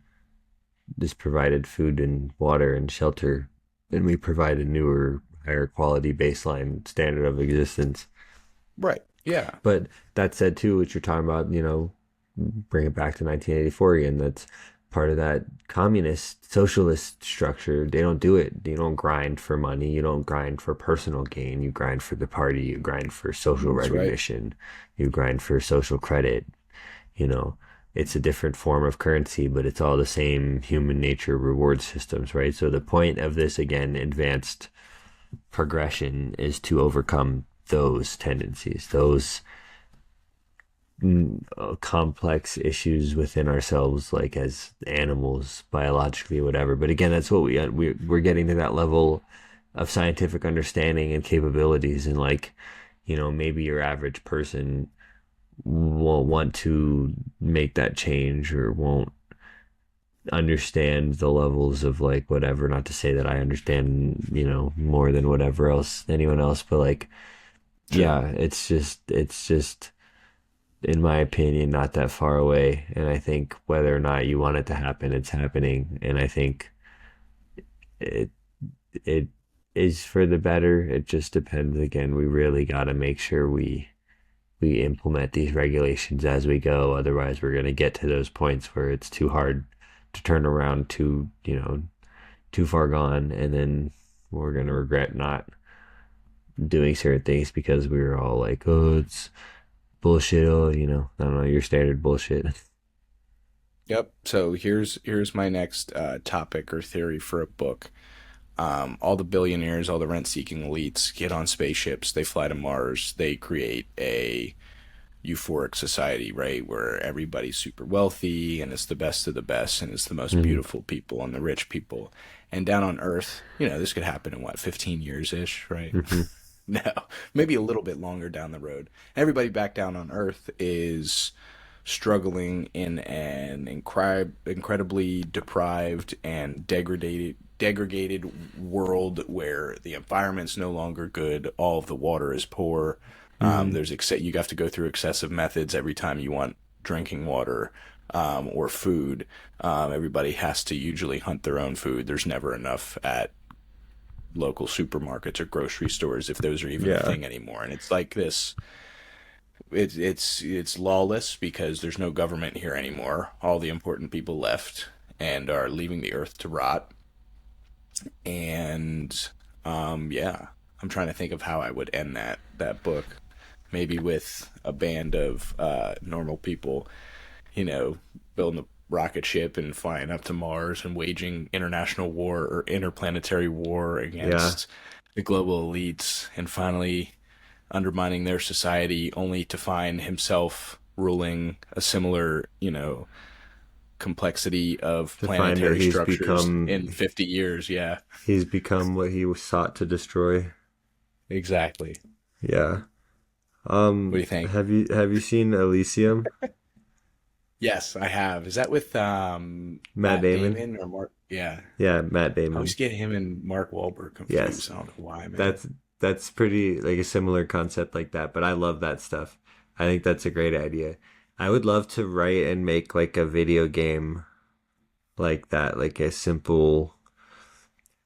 is provided food and water and shelter, and we provide a newer, higher quality baseline standard of existence. Right. Yeah. But that said, too, what you're talking about, bring it back to 1984 again. That's part of that communist, socialist structure. They don't do it. You don't grind for money. You don't grind for personal gain. You grind for the party. You grind for social That's right. recognition. You grind for social credit. You know, it's a different form of currency, but it's all the same human nature reward systems, right? So the point of this, again, advanced progression is to overcome those tendencies, those complex issues within ourselves, like as animals, biologically, whatever. But again, that's what we're getting to that level of scientific understanding and capabilities, and like, maybe your average person won't want to make that change or won't understand the levels of like whatever. Not to say that I understand, more than whatever else anyone else, but like, Sure. yeah, it's just in my opinion, not that far away. And I think whether or not you want it to happen, it's happening. And I think it it is for the better. It just depends. Again, we really got to make sure we implement these regulations as we go. Otherwise, we're going to get to those points where it's too hard to turn around, too far gone, and then we're going to regret not doing certain things because we were all like, oh, it's bullshit. Oh, I don't know, your standard bullshit. Yep. So here's my next topic or theory for a book. All the billionaires, all the rent-seeking elites get on spaceships. They fly to Mars. They create a euphoric society, right, where everybody's super wealthy and it's the best of the best and it's the most Mm-hmm. beautiful people and the rich people. And down on Earth, this could happen in what, 15 years ish, right? Mm-hmm. No, maybe a little bit longer down the road. Everybody back down on Earth is struggling in an incredibly deprived and degraded world where the environment's no longer good, all of the water is poor. Mm-hmm. You have to go through excessive methods every time you want drinking water or food. Everybody has to usually hunt their own food. There's never enough at local supermarkets or grocery stores if those are even a Yeah. thing anymore. And it's like this. It's lawless because there's no government here anymore. All the important people left and are leaving the earth to rot. And yeah, I'm trying to think of how I would end that book. Maybe with a band of normal people, you know, building a rocket ship and flying up to Mars and waging international war or interplanetary war Yeah. against the global elites and finally undermining their society only to find himself ruling a similar, complexity of To find that planetary structures in 50 years. Yeah, he's become what he was sought to destroy. exactly. Yeah. What do you think? Have you seen Elysium? Yes, I have. Is that with Matt Matt Damon? Damon or Mark? Yeah. Yeah, Matt I always Damon. get him and Mark Wahlberg Yes. confused. I don't know why, man. That's pretty like a similar concept like that, but I love that stuff. I think that's a great idea. I would love to write and make like a video game like that, like a simple,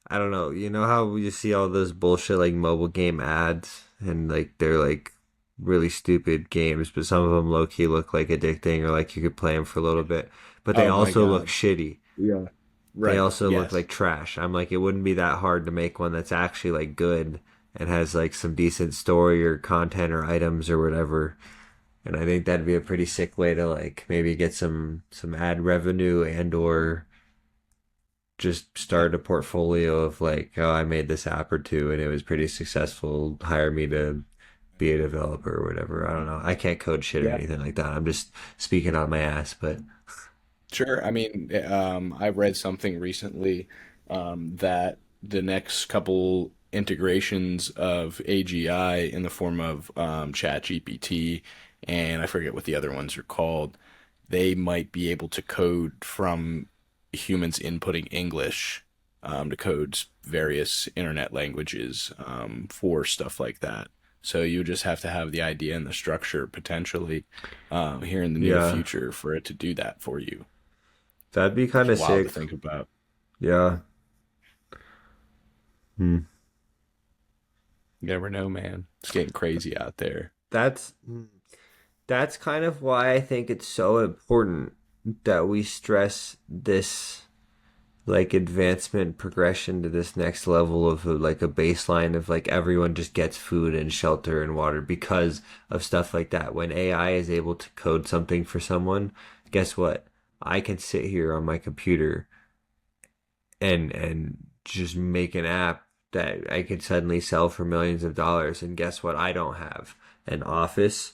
I don't know, you know how you see all those bullshit like mobile game ads and like they're like really stupid games, but some of them low key look like addicting or like you could play them for a little bit, but they Oh my also look God. shitty. Yeah. They Right. also look Yes. like trash. I'm like, it wouldn't be that hard to make one that's actually like good and has like some decent story or content or items or whatever. And I think that'd be a pretty sick way to like maybe get some ad revenue and or just start a portfolio of like, oh, I made this app or two and it was pretty successful. Hire me to be a developer or whatever. I don't know. I can't code shit or Yeah. anything like that. I'm just speaking on my ass, but Sure. I mean, I read something recently that the next couple integrations of AGI in the form of Chat GPT, and I forget what the other ones are called, they might be able to code from humans inputting English to code various internet languages for stuff like that. So you just have to have the idea and the structure potentially here in the near yeah, future for it to do that for you. that'd be kind It's of wild to sick. think about. Yeah. Hmm. You never know, man. It's getting crazy out there. That's that's kind of why I think it's so important that we stress this like advancement progression to this next level of like a baseline of like everyone just gets food and shelter and water because of stuff like that. When AI is able to code something for someone, guess what? I can sit here on my computer and just make an app that I could suddenly sell for millions of dollars. And guess what? I don't have an office,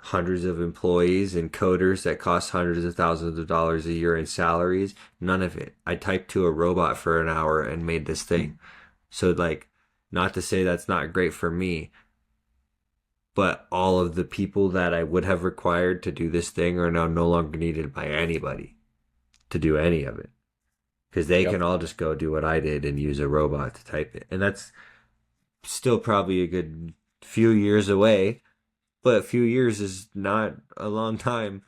hundreds of employees, and coders that cost hundreds of thousands of dollars a year in salaries. None of it. I typed to a robot for an hour and made this thing. So, like, not to say that's not great for me, but all of the people that I would have required to do this thing are now no longer needed by anybody to do any of it because they can Yep. all just go do what I did and use a robot to type it. And that's still probably a good few years away, but a few years is not a long time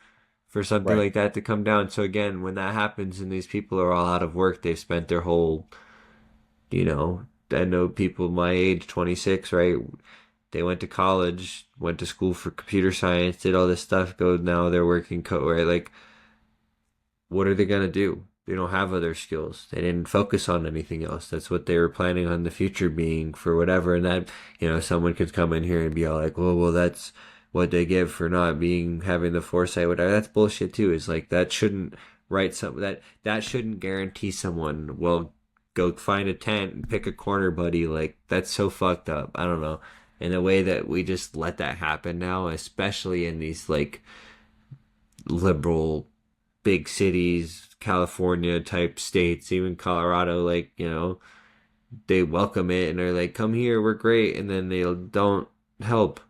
for something Right. like that to come down. So again, when that happens and these people are all out of work, they've spent their whole, you know, I know people my age, 26, right? They went to college, went to school for computer science, did all this stuff, go now they're working right? Like what are they going to do? They don't have other skills. They didn't focus on anything else. That's what they were planning on the future being for whatever. And that, someone could come in here and be all like, well, that's what they give for not being, having the foresight, whatever. That's bullshit too. Is like, that shouldn't write some, that shouldn't guarantee someone, well, go find a tent and pick a corner, buddy. Like, that's so fucked up. I don't know. In a way that we just let that happen now, especially in these like liberal big cities, California type states, even Colorado, like, they welcome it and they're like, come here, we're great. And then they don't help.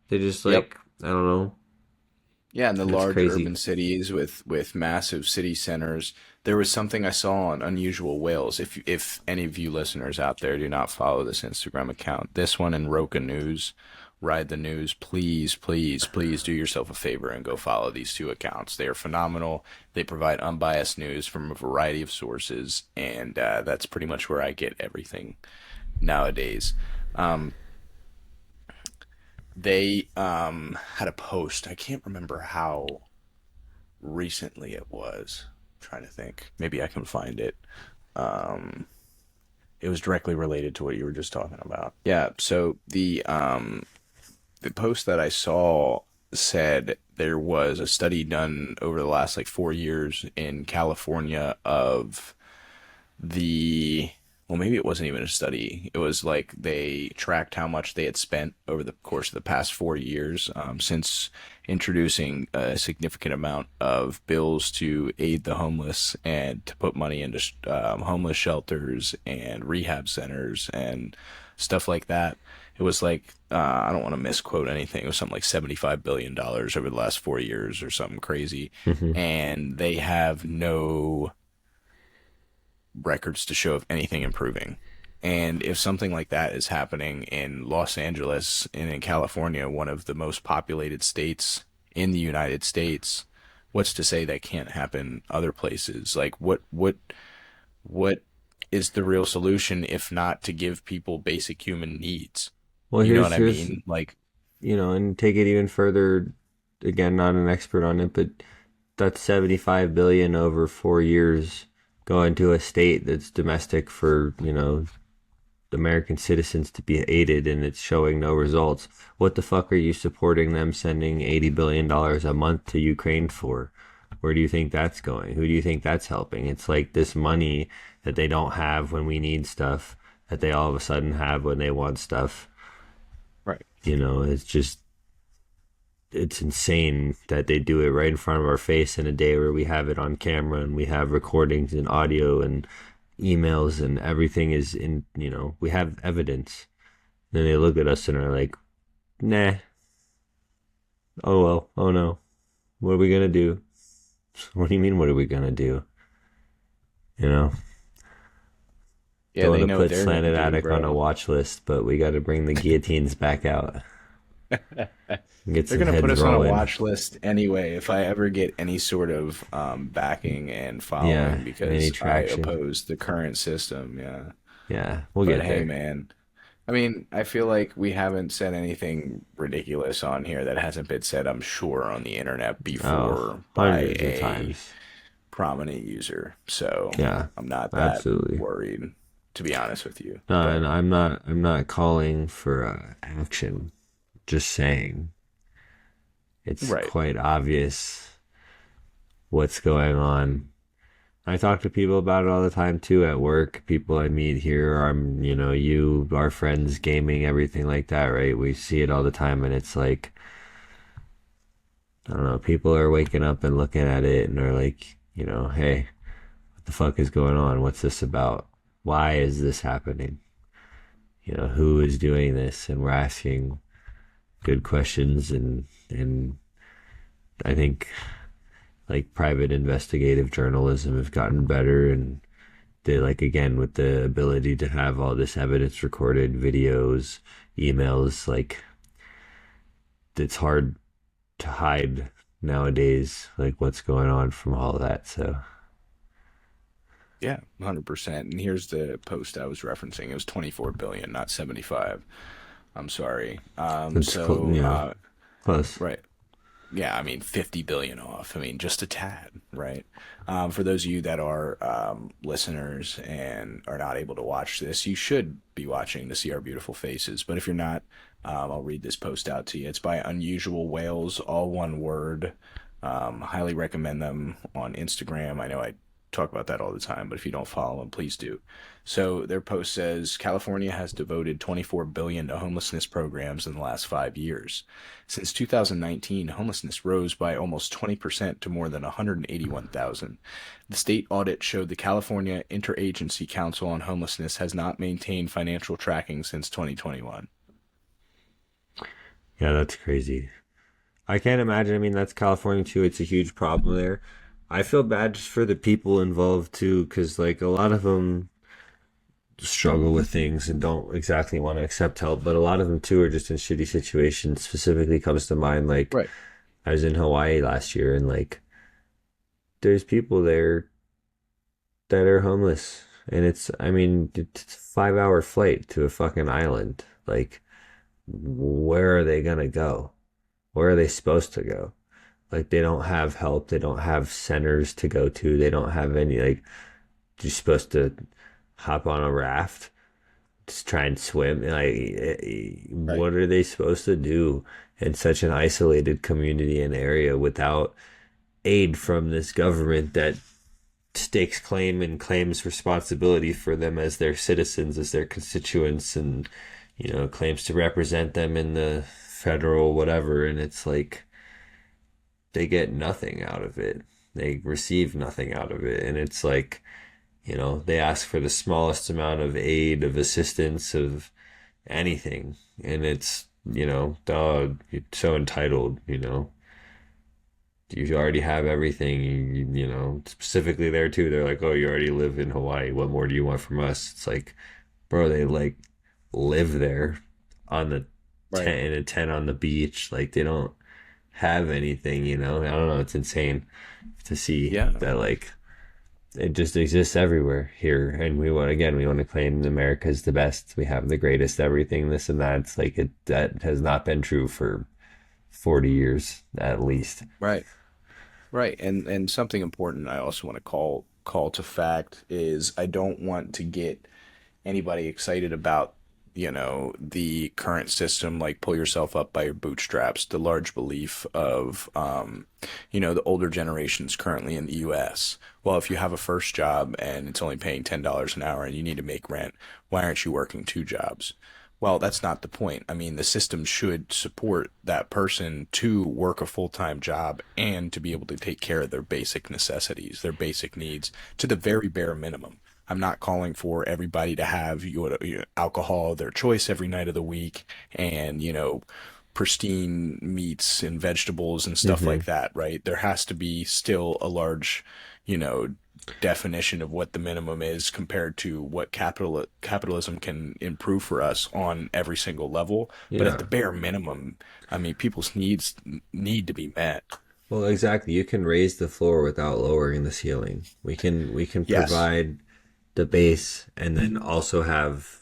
They just Yep. like, I don't know. Yeah, in the It's large crazy. urban cities with massive city centers, there was something I saw on Unusual Whales. If any of you listeners out there do not follow this Instagram account, this one and Roca News, Ride the News, please, please, please do yourself a favor and go follow these two accounts. They are phenomenal. They provide unbiased news from a variety of sources, and that's pretty much where I get everything nowadays. Um, they had a post. I can't remember how recently it was. I'm trying to think. Maybe I can find it. Um, it was directly related to what you were just talking about. Yeah. So the post that I saw said there was a study done over the last like 4 years in California of the well, maybe it wasn't even a study. It was like they tracked how much they had spent over the course of the past 4 years, since introducing a significant amount of bills to aid the homeless and to put money into homeless shelters and rehab centers and stuff like that. It was like, I don't want to misquote anything. It was something like $75 billion over the last 4 years or something crazy. Hmm. And they have no records to show of anything improving. And if something like that is happening in Los Angeles and in California, one of the most populated states in the United States, what's to say that can't happen other places? Like what is the real solution if not to give people basic human needs? Well, You know here's what I here's mean? Like, and take it even further. Again, not an expert on it, but that's 75 billion over 4 years going to a state that's domestic for American citizens to be aided, and it's showing no results. What the fuck are you supporting them sending $80 billion a month to Ukraine for? Where do you think that's going? Who do you think that's helping? It's like this money that they don't have when we need stuff that they all of a sudden have when they want stuff. right. It's just, it's insane that they do it right in front of our face in a day where we have it on camera and we have recordings and audio and emails and everything is in, we have evidence. Then they look at us and are like, nah, oh well, oh no, what are we gonna do? What do you mean, what are we gonna do? You know, Yeah, don't want they to know what put they're gonna Slanted do, Attic on a bro. watch list, but we got to bring the guillotines back out and get They're some gonna put heads us on a rolling. watch list anyway if I ever get any sort of backing and Yeah, following any because I traction. oppose the current system. Yeah. Yeah, we'll But get hey, there. man, I mean, I feel like we haven't said anything ridiculous on here that hasn't been said, I'm sure, on the internet Oh, before by hundreds of a times. prominent user. So Yeah, I'm not that absolutely. worried, to be honest with you. No, and But I'm not calling for action. Just saying it's right. quite obvious what's going on. I talk to people about it all the time too at work. People I meet here, our friends, gaming, everything like that, right? We see it all the time, and it's like, I don't know, people are waking up and looking at it and are like, hey, what the fuck is going on? What's this about? Why is this happening? Who is doing this? And we're asking good questions, and I think like private investigative journalism have gotten better, and they, like, again, with the ability to have all this evidence recorded, videos, emails, like, it's hard to hide nowadays, like, what's going on from all of that. So Yeah, 100%. And here's the post I was referencing. It was 24 billion, not 75. I'm sorry. it's close. Right. Yeah, I mean 50 billion off. I mean just a tad, right? For those of you that are listeners and are not able to watch this, you should be watching to see our beautiful faces. But if you're not, I'll read this post out to you. It's by Unusual Whales, all one word. Highly recommend them on Instagram. I know I talk about that all the time, but if you don't follow them, please do. So their post says California has devoted 24 billion to homelessness programs in the last 5 years. Since 2019, homelessness rose by almost 20% to more than 181,000. The state audit showed the California Interagency Council on Homelessness has not maintained financial tracking since 2021. Yeah, that's crazy. I can't imagine. I mean, that's California too. It's a huge problem there. I feel bad just for the people involved too, because like a lot of them struggle with things and don't exactly want to accept help, but a lot of them too are just in shitty situations. Specifically comes to mind, like, Right. I was in Hawaii last year, and like there's people there that are homeless, and I mean, it's a 5 hour flight to a fucking island. Like, where are they gonna go? Where are they supposed to go? Like, they don't have help. They don't have centers to go to. They don't have any, like, you're supposed to hop on a raft, just try and swim. Like, Right. what are they supposed to do in such an isolated community and area without aid from this government that stakes claim and claims responsibility for them as their citizens, as their constituents, and claims to represent them in the federal whatever. And it's like they get nothing out of it. They receive nothing out of it, and it's like they ask for the smallest amount of aid, of assistance, of anything, and it's dog, you're so entitled. You already have everything. Specifically there too. They're like, oh, you already live in Hawaii. What more do you want from us? It's like, bro, they like live there on the Right. tent in a tent on the beach. Like they don't have anything. I don't know. It's insane to see Yeah. that like it just exists everywhere here. And we want to claim America's the best. We have the greatest everything, this and that. It's like that has not been true for 40 years at least. Right. Right. And something important I also want to call to fact is I don't want to get anybody excited about, the current system, like pull yourself up by your bootstraps. The large belief of, the older generations currently in the US. Well, if you have a first job and it's only paying $10 an hour and you need to make rent, why aren't you working two jobs? Well, that's not the point. I mean, the system should support that person to work a full-time job and to be able to take care of their basic necessities, their basic needs to the very bare minimum. I'm not calling for everybody to have alcohol of their choice every night of the week and, pristine meats and vegetables and stuff Hmm. like that, right? There has to be still a large, you know, definition of what the minimum is compared to what capitalism can improve for us on every single level. But at Yeah. the bare minimum, I mean, people's needs need to be met. Well, exactly. You can raise the floor without lowering the ceiling. We can Yes. provide the base and then also have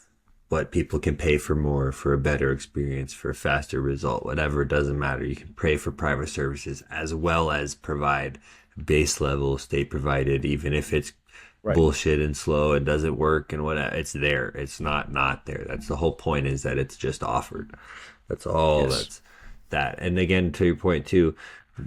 what people can pay for more, for a better experience, for a faster result, whatever. It doesn't matter. You can pay for private services as well as provide base level state provided, even if it's Right. bullshit and slow and doesn't work and whatever. It's there. It's not there. That's the whole point, is that it's just offered. That's all. Yes. That's that. And again, to your point too,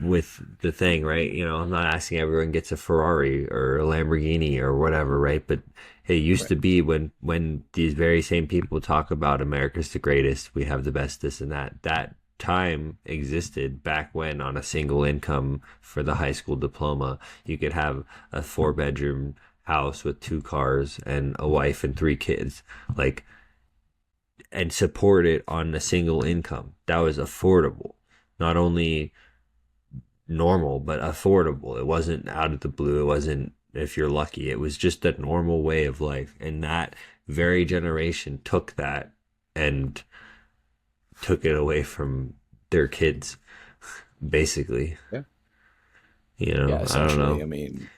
with the thing, right? I'm not asking everyone gets a Ferrari or a Lamborghini or whatever, right? But it used Right. to be when these very same people talk about America's the greatest, we have the best, this and that. That time existed back when, on a single income for the high school diploma, you could have a 4-bedroom house with 2 cars and a wife and 3 kids, like, and support it on a single income. That was affordable. Not only normal, but affordable. It wasn't out of the blue. It wasn't if you're lucky. It was just a normal way of life. And that very generation took that and took it away from their kids, basically. Yeah. Yeah. I don't Essentially, know. I mean,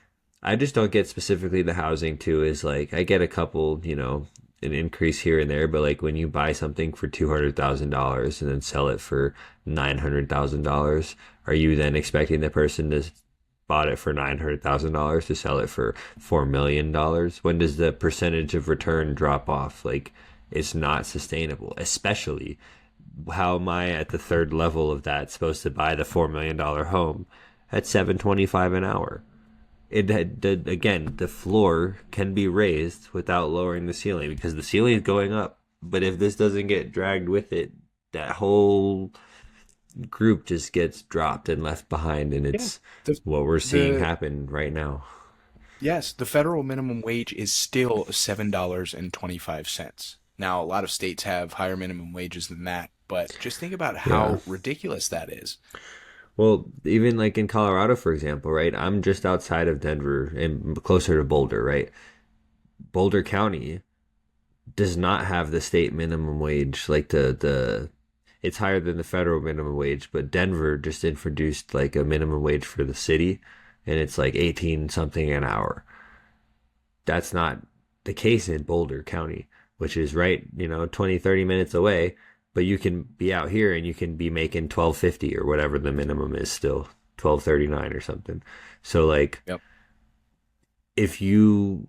I just don't get specifically the housing too. Is like I get a couple, an increase here and there, but like when you buy something for $200,000 and then sell it for $900,000, are you then expecting the person to bought it for $900,000 to sell it for $4 million? When does the percentage of return drop off? Like it's not sustainable, especially how am I at the third level of that supposed to buy the $4 million home at 725 an hour? It had again, the floor can be raised without lowering the ceiling because the ceiling is going up. But if this doesn't get dragged with it, that whole group just gets dropped and left behind, and yeah. it's The what we're seeing the happen right now. yes, the federal minimum wage is still $7.25. Now, a lot of states have higher minimum wages than that, but just think about Yeah. how ridiculous that is. Well, even like in Colorado, for example, right? I'm just outside of Denver and closer to Boulder, right? Boulder County does not have the state minimum wage, like the it's higher than the federal minimum wage, but Denver just introduced like a minimum wage for the city, and it's like 18 something an hour. That's not the case in Boulder County, which is right, 20 30 minutes away, but you can be out here and you can be making 12.50 or whatever the minimum is still, 12.39 or something. So like Yep. if you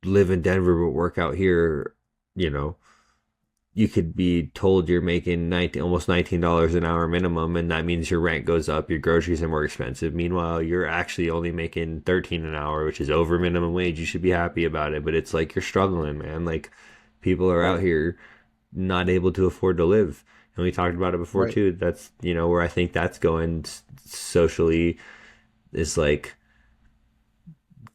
live in Denver but work out here, you know, you could be told you're making almost $19 an hour minimum, and that means your rent goes up, your groceries are more expensive. Meanwhile, you're actually only making 13 an hour, which is over minimum wage. You should be happy about it, but it's like you're struggling, man. Like people are out Right. here not able to afford to live. And we talked about it before Right. too. That's, where I think that's going socially is like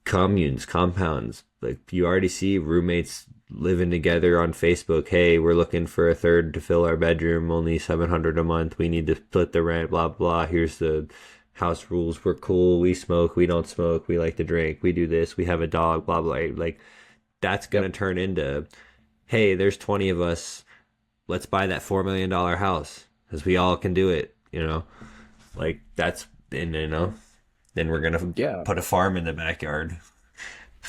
communes, compounds. Like you already see roommates living together on Facebook. Hey, we're looking for a third to fill our bedroom. Only 700 a month. We need to split the rent. Blah blah. Here's the house rules. We're cool. We smoke. We don't smoke. We like to drink. We do this. We have a dog. Blah blah. Like that's gonna Yep. turn into, hey, there's 20 of us. Let's buy that $4 million house because we all can do it. Like that's, and then we're gonna Yeah. put a farm in the backyard.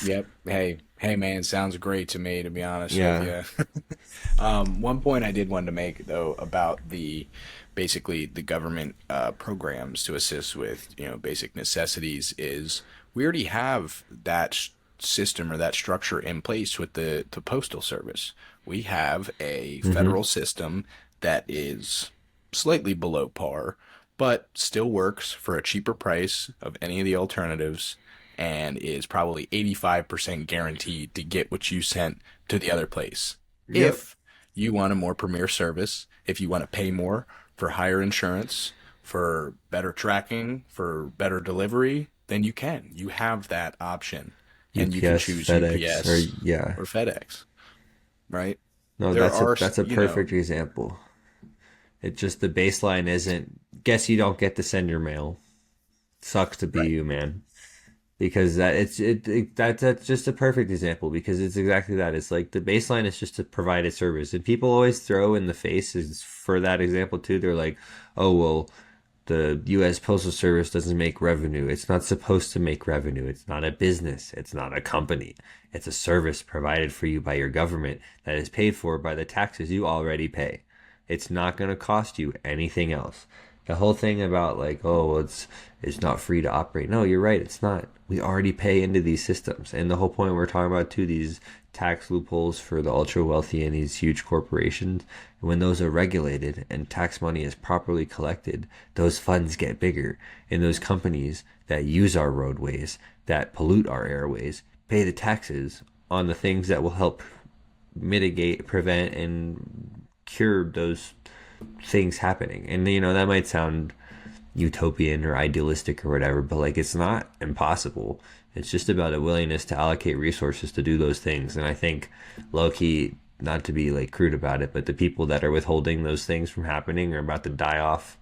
Yep. Hey, man, sounds great to me, to be honest with Yeah. you. One point I did want to make though about the basically the government programs to assist with basic necessities is we already have that system or that structure in place with the postal service. We have a Mm-hmm. federal system that is slightly below par, but still works for a cheaper price of any of the alternatives and is probably 85% guaranteed to get what you sent to the other place. Yep. If you want a more premier service, if you want to pay more for higher insurance, for better tracking, for better delivery, then you can. You have that option. And you can UPS, choose FedEx, or UPS yeah. or FedEx, right? No, There that's a are, that's a perfect example. It just the baseline isn't. Guess you don't get to send your mail. Sucks to be right. you, man. Because that's just a perfect example because it's exactly that. It's like the baseline is just to provide a service, and people always throw in the faces for that example too. They're like, "Oh well, the U.S. Postal Service doesn't make revenue. It's not supposed to make revenue. It's not a business. It's not a company. It's a service provided for you by your government that is paid for by the taxes you already pay. It's not going to cost you anything else." The whole thing about like, oh, well, it's not free to operate. No, you're right. It's not. We already pay into these systems, and the whole point we're talking about too, these tax loopholes for the ultra wealthy and these huge corporations. When those are regulated and tax money is properly collected, those funds get bigger, and those companies that use our roadways, that pollute our airways, pay the taxes on the things that will help mitigate, prevent, and cure those things happening. And that might sound utopian or idealistic or whatever, but like it's not impossible. It's just about a willingness to allocate resources to do those things. And I think low key, not to be like crude about it, but the people that are withholding those things from happening are about to die off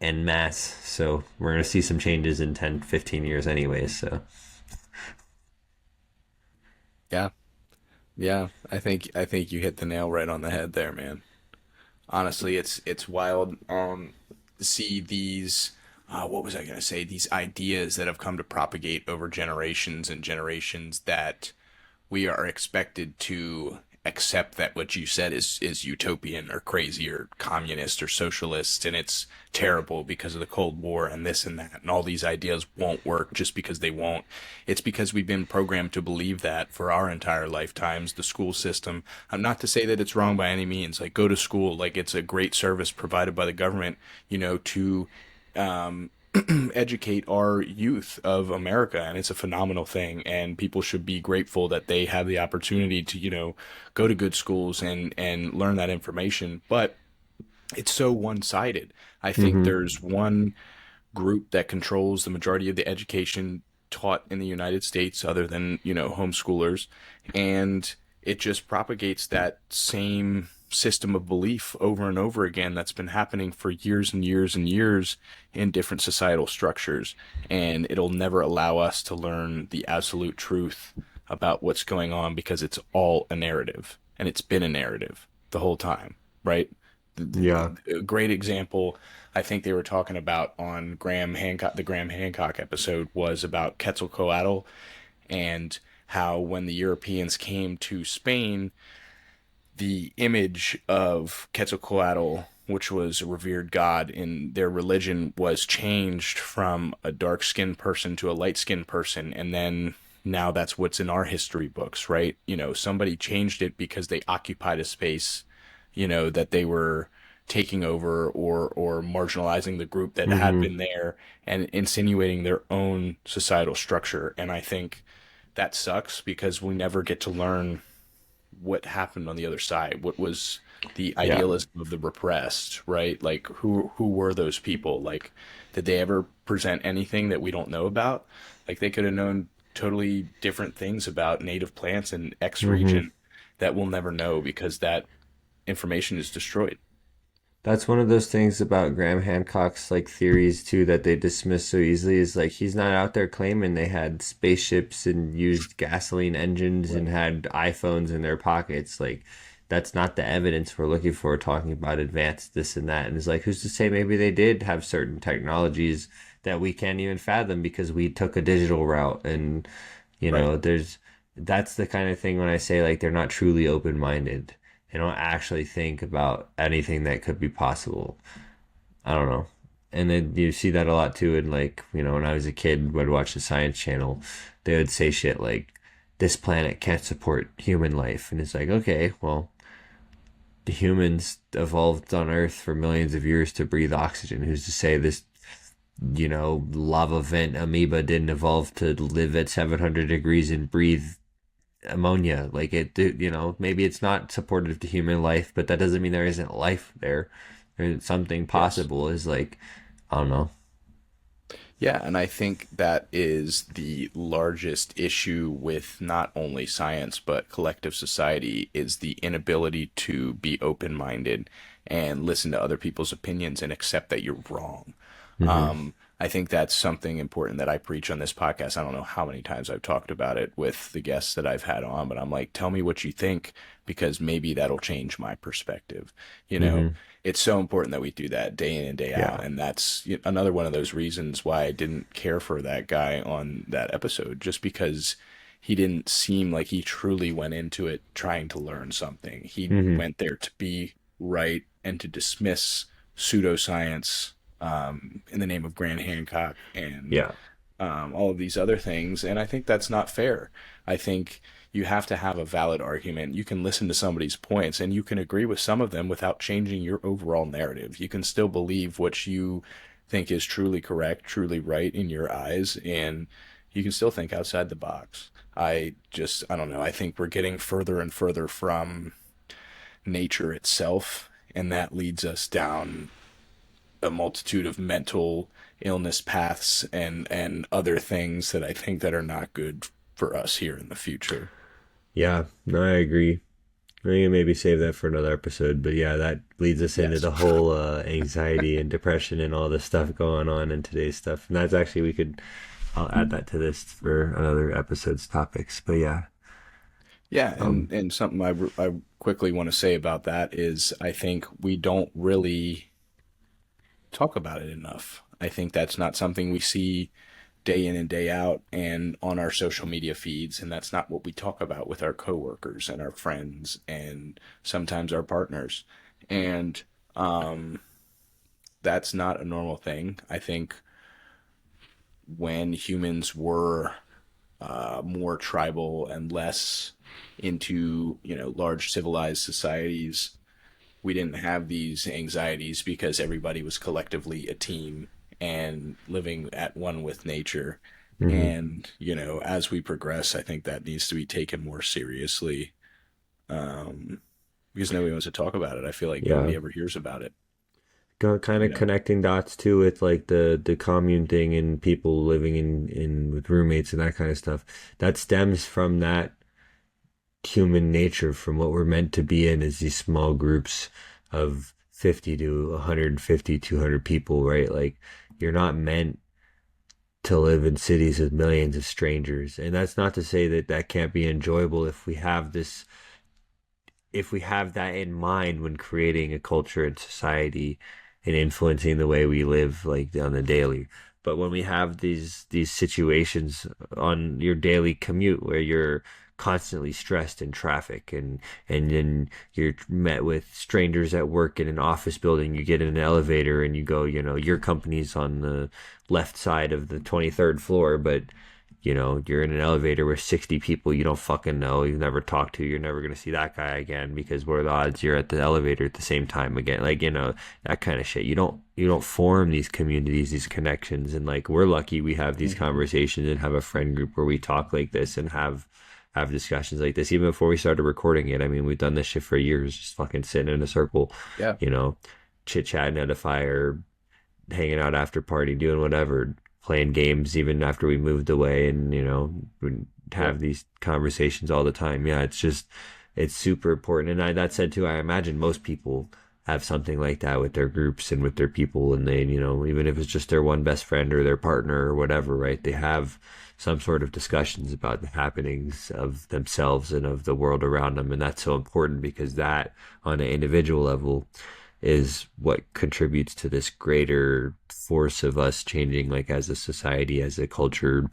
en masse. So we're going to see some changes in 10, 15 years anyways. So Yeah. Yeah. I think you hit the nail right on the head there, man. Honestly, it's wild to see these what was I going to say? These ideas that have come to propagate over generations and generations that we are expected to accept that what you said is utopian or crazy or communist or socialist and it's terrible because of the Cold War and this and that and all these ideas won't work just because they won't. It's because we've been programmed to believe that for our entire lifetimes. The school system, not to say that it's wrong by any means, like go to school, like it's a great service provided by the government, to um, educate our youth of America, and it's a phenomenal thing. And people should be grateful that they have the opportunity to, go to good schools and learn that information. But it's so one-sided. I think mm-hmm. there's one group that controls the majority of the education taught in the United States, other than, homeschoolers. And it just propagates that same system of belief over and over again that's been happening for years and years and years in different societal structures. And it'll never allow us to learn the absolute truth about what's going on because it's all a narrative. And it's been a narrative the whole time, right? Yeah. A great example I think they were talking about on Graham Hancock, the Graham Hancock episode was about Quetzalcoatl and how when the Europeans came to Spain, the image of Quetzalcoatl, which was a revered god in their religion, was changed from a dark skinned person to a light skinned person. And then now that's what's in our history books, right? Somebody changed it because they occupied a space that they were taking over or marginalizing the group that had Mm-hmm. been there and insinuating their own societal structure. And I think that sucks because we never get to learn what happened on the other side. What was the Yeah. idealism of the repressed, right? Like who were those people? Like, did they ever present anything that we don't know about? Like they could have known totally different things about native plants in X Mm-hmm. region that we'll never know because that information is destroyed. That's one of those things about Graham Hancock's like theories too that they dismiss so easily is like he's not out there claiming they had spaceships and used gasoline engines and Right. had iPhones in their pockets. Like that's not the evidence we're looking for talking about advanced this and that. And it's like who's to say maybe they did have certain technologies that we can't even fathom because we took a digital route and Right. there's that's the kind of thing when I say like they're not truly open-minded. They don't actually think about anything that could be possible. I don't know. And then you see that a lot too in like, when I was a kid, would watch the Science Channel, they would say shit like, this planet can't support human life. And it's like, okay, well, the humans evolved on Earth for millions of years to breathe oxygen. Who's to say this, lava vent amoeba didn't evolve to live at 700 degrees and breathe ammonia? Like maybe it's not supportive to human life, but that doesn't mean there isn't life there. There's something Yes. possible is like, I don't know. Yeah, and I think that is the largest issue with not only science but collective society is the inability to be open-minded and listen to other people's opinions and accept that you're wrong. Hmm. I think that's something important that I preach on this podcast. I don't know how many times I've talked about it with the guests that I've had on, but I'm like, tell me what you think because maybe that'll change my perspective. You know, Hmm. it's so important that we do that day in and day out. Yeah. And that's another one of those reasons why I didn't care for that guy on that episode, just because he didn't seem like he truly went into it trying to learn something. He Hmm. went there to be right and to dismiss pseudoscience in the name of Grant Hancock and Yeah. all of these other things. And I think that's not fair. I think you have to have a valid argument. You can listen to somebody's points and you can agree with some of them without changing your overall narrative. You can still believe what you think is truly correct, truly right in your eyes, and you can still think outside the box. I don't know. I think we're getting further and further from nature itself, and that leads us down a multitude of mental illness paths and other things that I think that are not good for us here in the future. Yeah. No, I agree. We can maybe save that for another episode, but yeah, that leads us into Yes. the whole anxiety and depression and all the stuff going on in today's stuff. And that's actually I'll add that to this for another episode's topics. But yeah, Yeah, um, and something I quickly want to say about that is I think we don't really talk about it enough. I think that's not something we see day in and day out and on our social media feeds, and that's not what we talk about with our coworkers and our friends and sometimes our partners. And um, that's not a normal thing. I think when humans were more tribal and less into large civilized societies, we didn't have these anxieties because everybody was collectively a team and living at one with nature. mhm. And as we progress, I think that needs to be taken more seriously, um, because nobody wants to talk about it. I feel like Yeah. nobody ever hears about it. Kind you of know connecting dots too with like the commune thing and people living in with roommates and that kind of stuff. That stems from that human nature, from what we're meant to be in is these small groups of 50 to 150, 200 people, right? Like you're not meant to live in cities with millions of strangers. And that's not to say that that can't be enjoyable if we have that in mind when creating a culture and society and influencing the way we live like on the daily. But when we have these situations on your daily commute where you're constantly stressed in traffic and then you're met with strangers at work in an office building, you get in an elevator and you go, your company's on the left side of the 23rd floor, but You know, you're in an elevator with 60 people you don't fucking know, you've never talked to, you're never going to see that guy again because what are the odds you're at the elevator at the same time again? Like, you know, that kind of shit. You don't form these communities, these connections. And like, we're lucky we have these Hmm. conversations and have a friend group where we talk like this and have discussions like this. Even before we started recording it, I mean, we've done this shit for years, just fucking sitting in a circle, Yeah. you know, chit chatting at a fire, hanging out after party, doing whatever, playing games even after we moved away, and you know, we Yeah. have these conversations all the time. Yeah, it's super important. And that said too, I imagine most people have something like that with their groups and with their people, and they, you know, even if it's just their one best friend or their partner or whatever, right? They have some sort of discussions about the happenings of themselves and of the world around them, and that's so important because that, on an individual level, is what contributes to this greater force of us changing, like as a society, as a culture,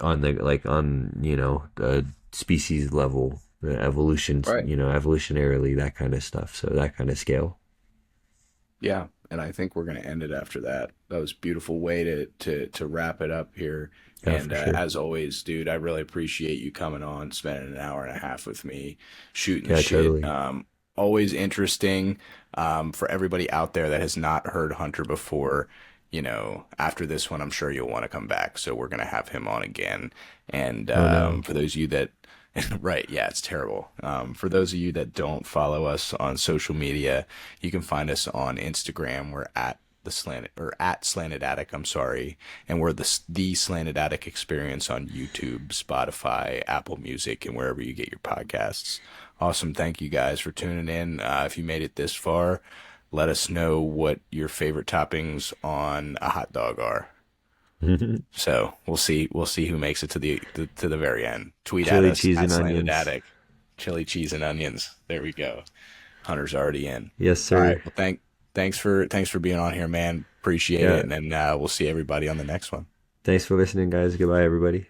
on the like on you know the species level, the evolution, Right. you know, evolutionarily, that kind of stuff. So that kind of scale. Yeah, and I think we're going to end it after that. That was a beautiful way to wrap it up here. Yeah, And for sure. as always, dude, I really appreciate you coming on, spending an hour and a half with me, shooting the Yeah, shit. totally. Always interesting. For everybody out there that has not heard Hunter before, after this one, I'm sure you'll want to come back. So we're gonna have him on again. And Oh no. for those of you that right, yeah, it's terrible. For those of you that don't follow us on social media, you can find us on Instagram. We're at the slanted or at Slanted Attic. I'm sorry, and we're the Slanted Attic Experience on YouTube, Spotify, Apple Music, and wherever you get your podcasts. Awesome. Thank you guys for tuning in. If you made it this far, let us know what your favorite toppings on a hot dog are. So we'll see. We'll see who makes it to the very end. Tweet at Chili us cheese at and Slanted onions. Attic. Chili cheese and onions. There we go. Hunter's already in. Yes, All right. sir. Well, thanks for being on here, man. Appreciate it. Yeah. And then we'll see everybody on the next one. Thanks for listening, guys. Goodbye, everybody.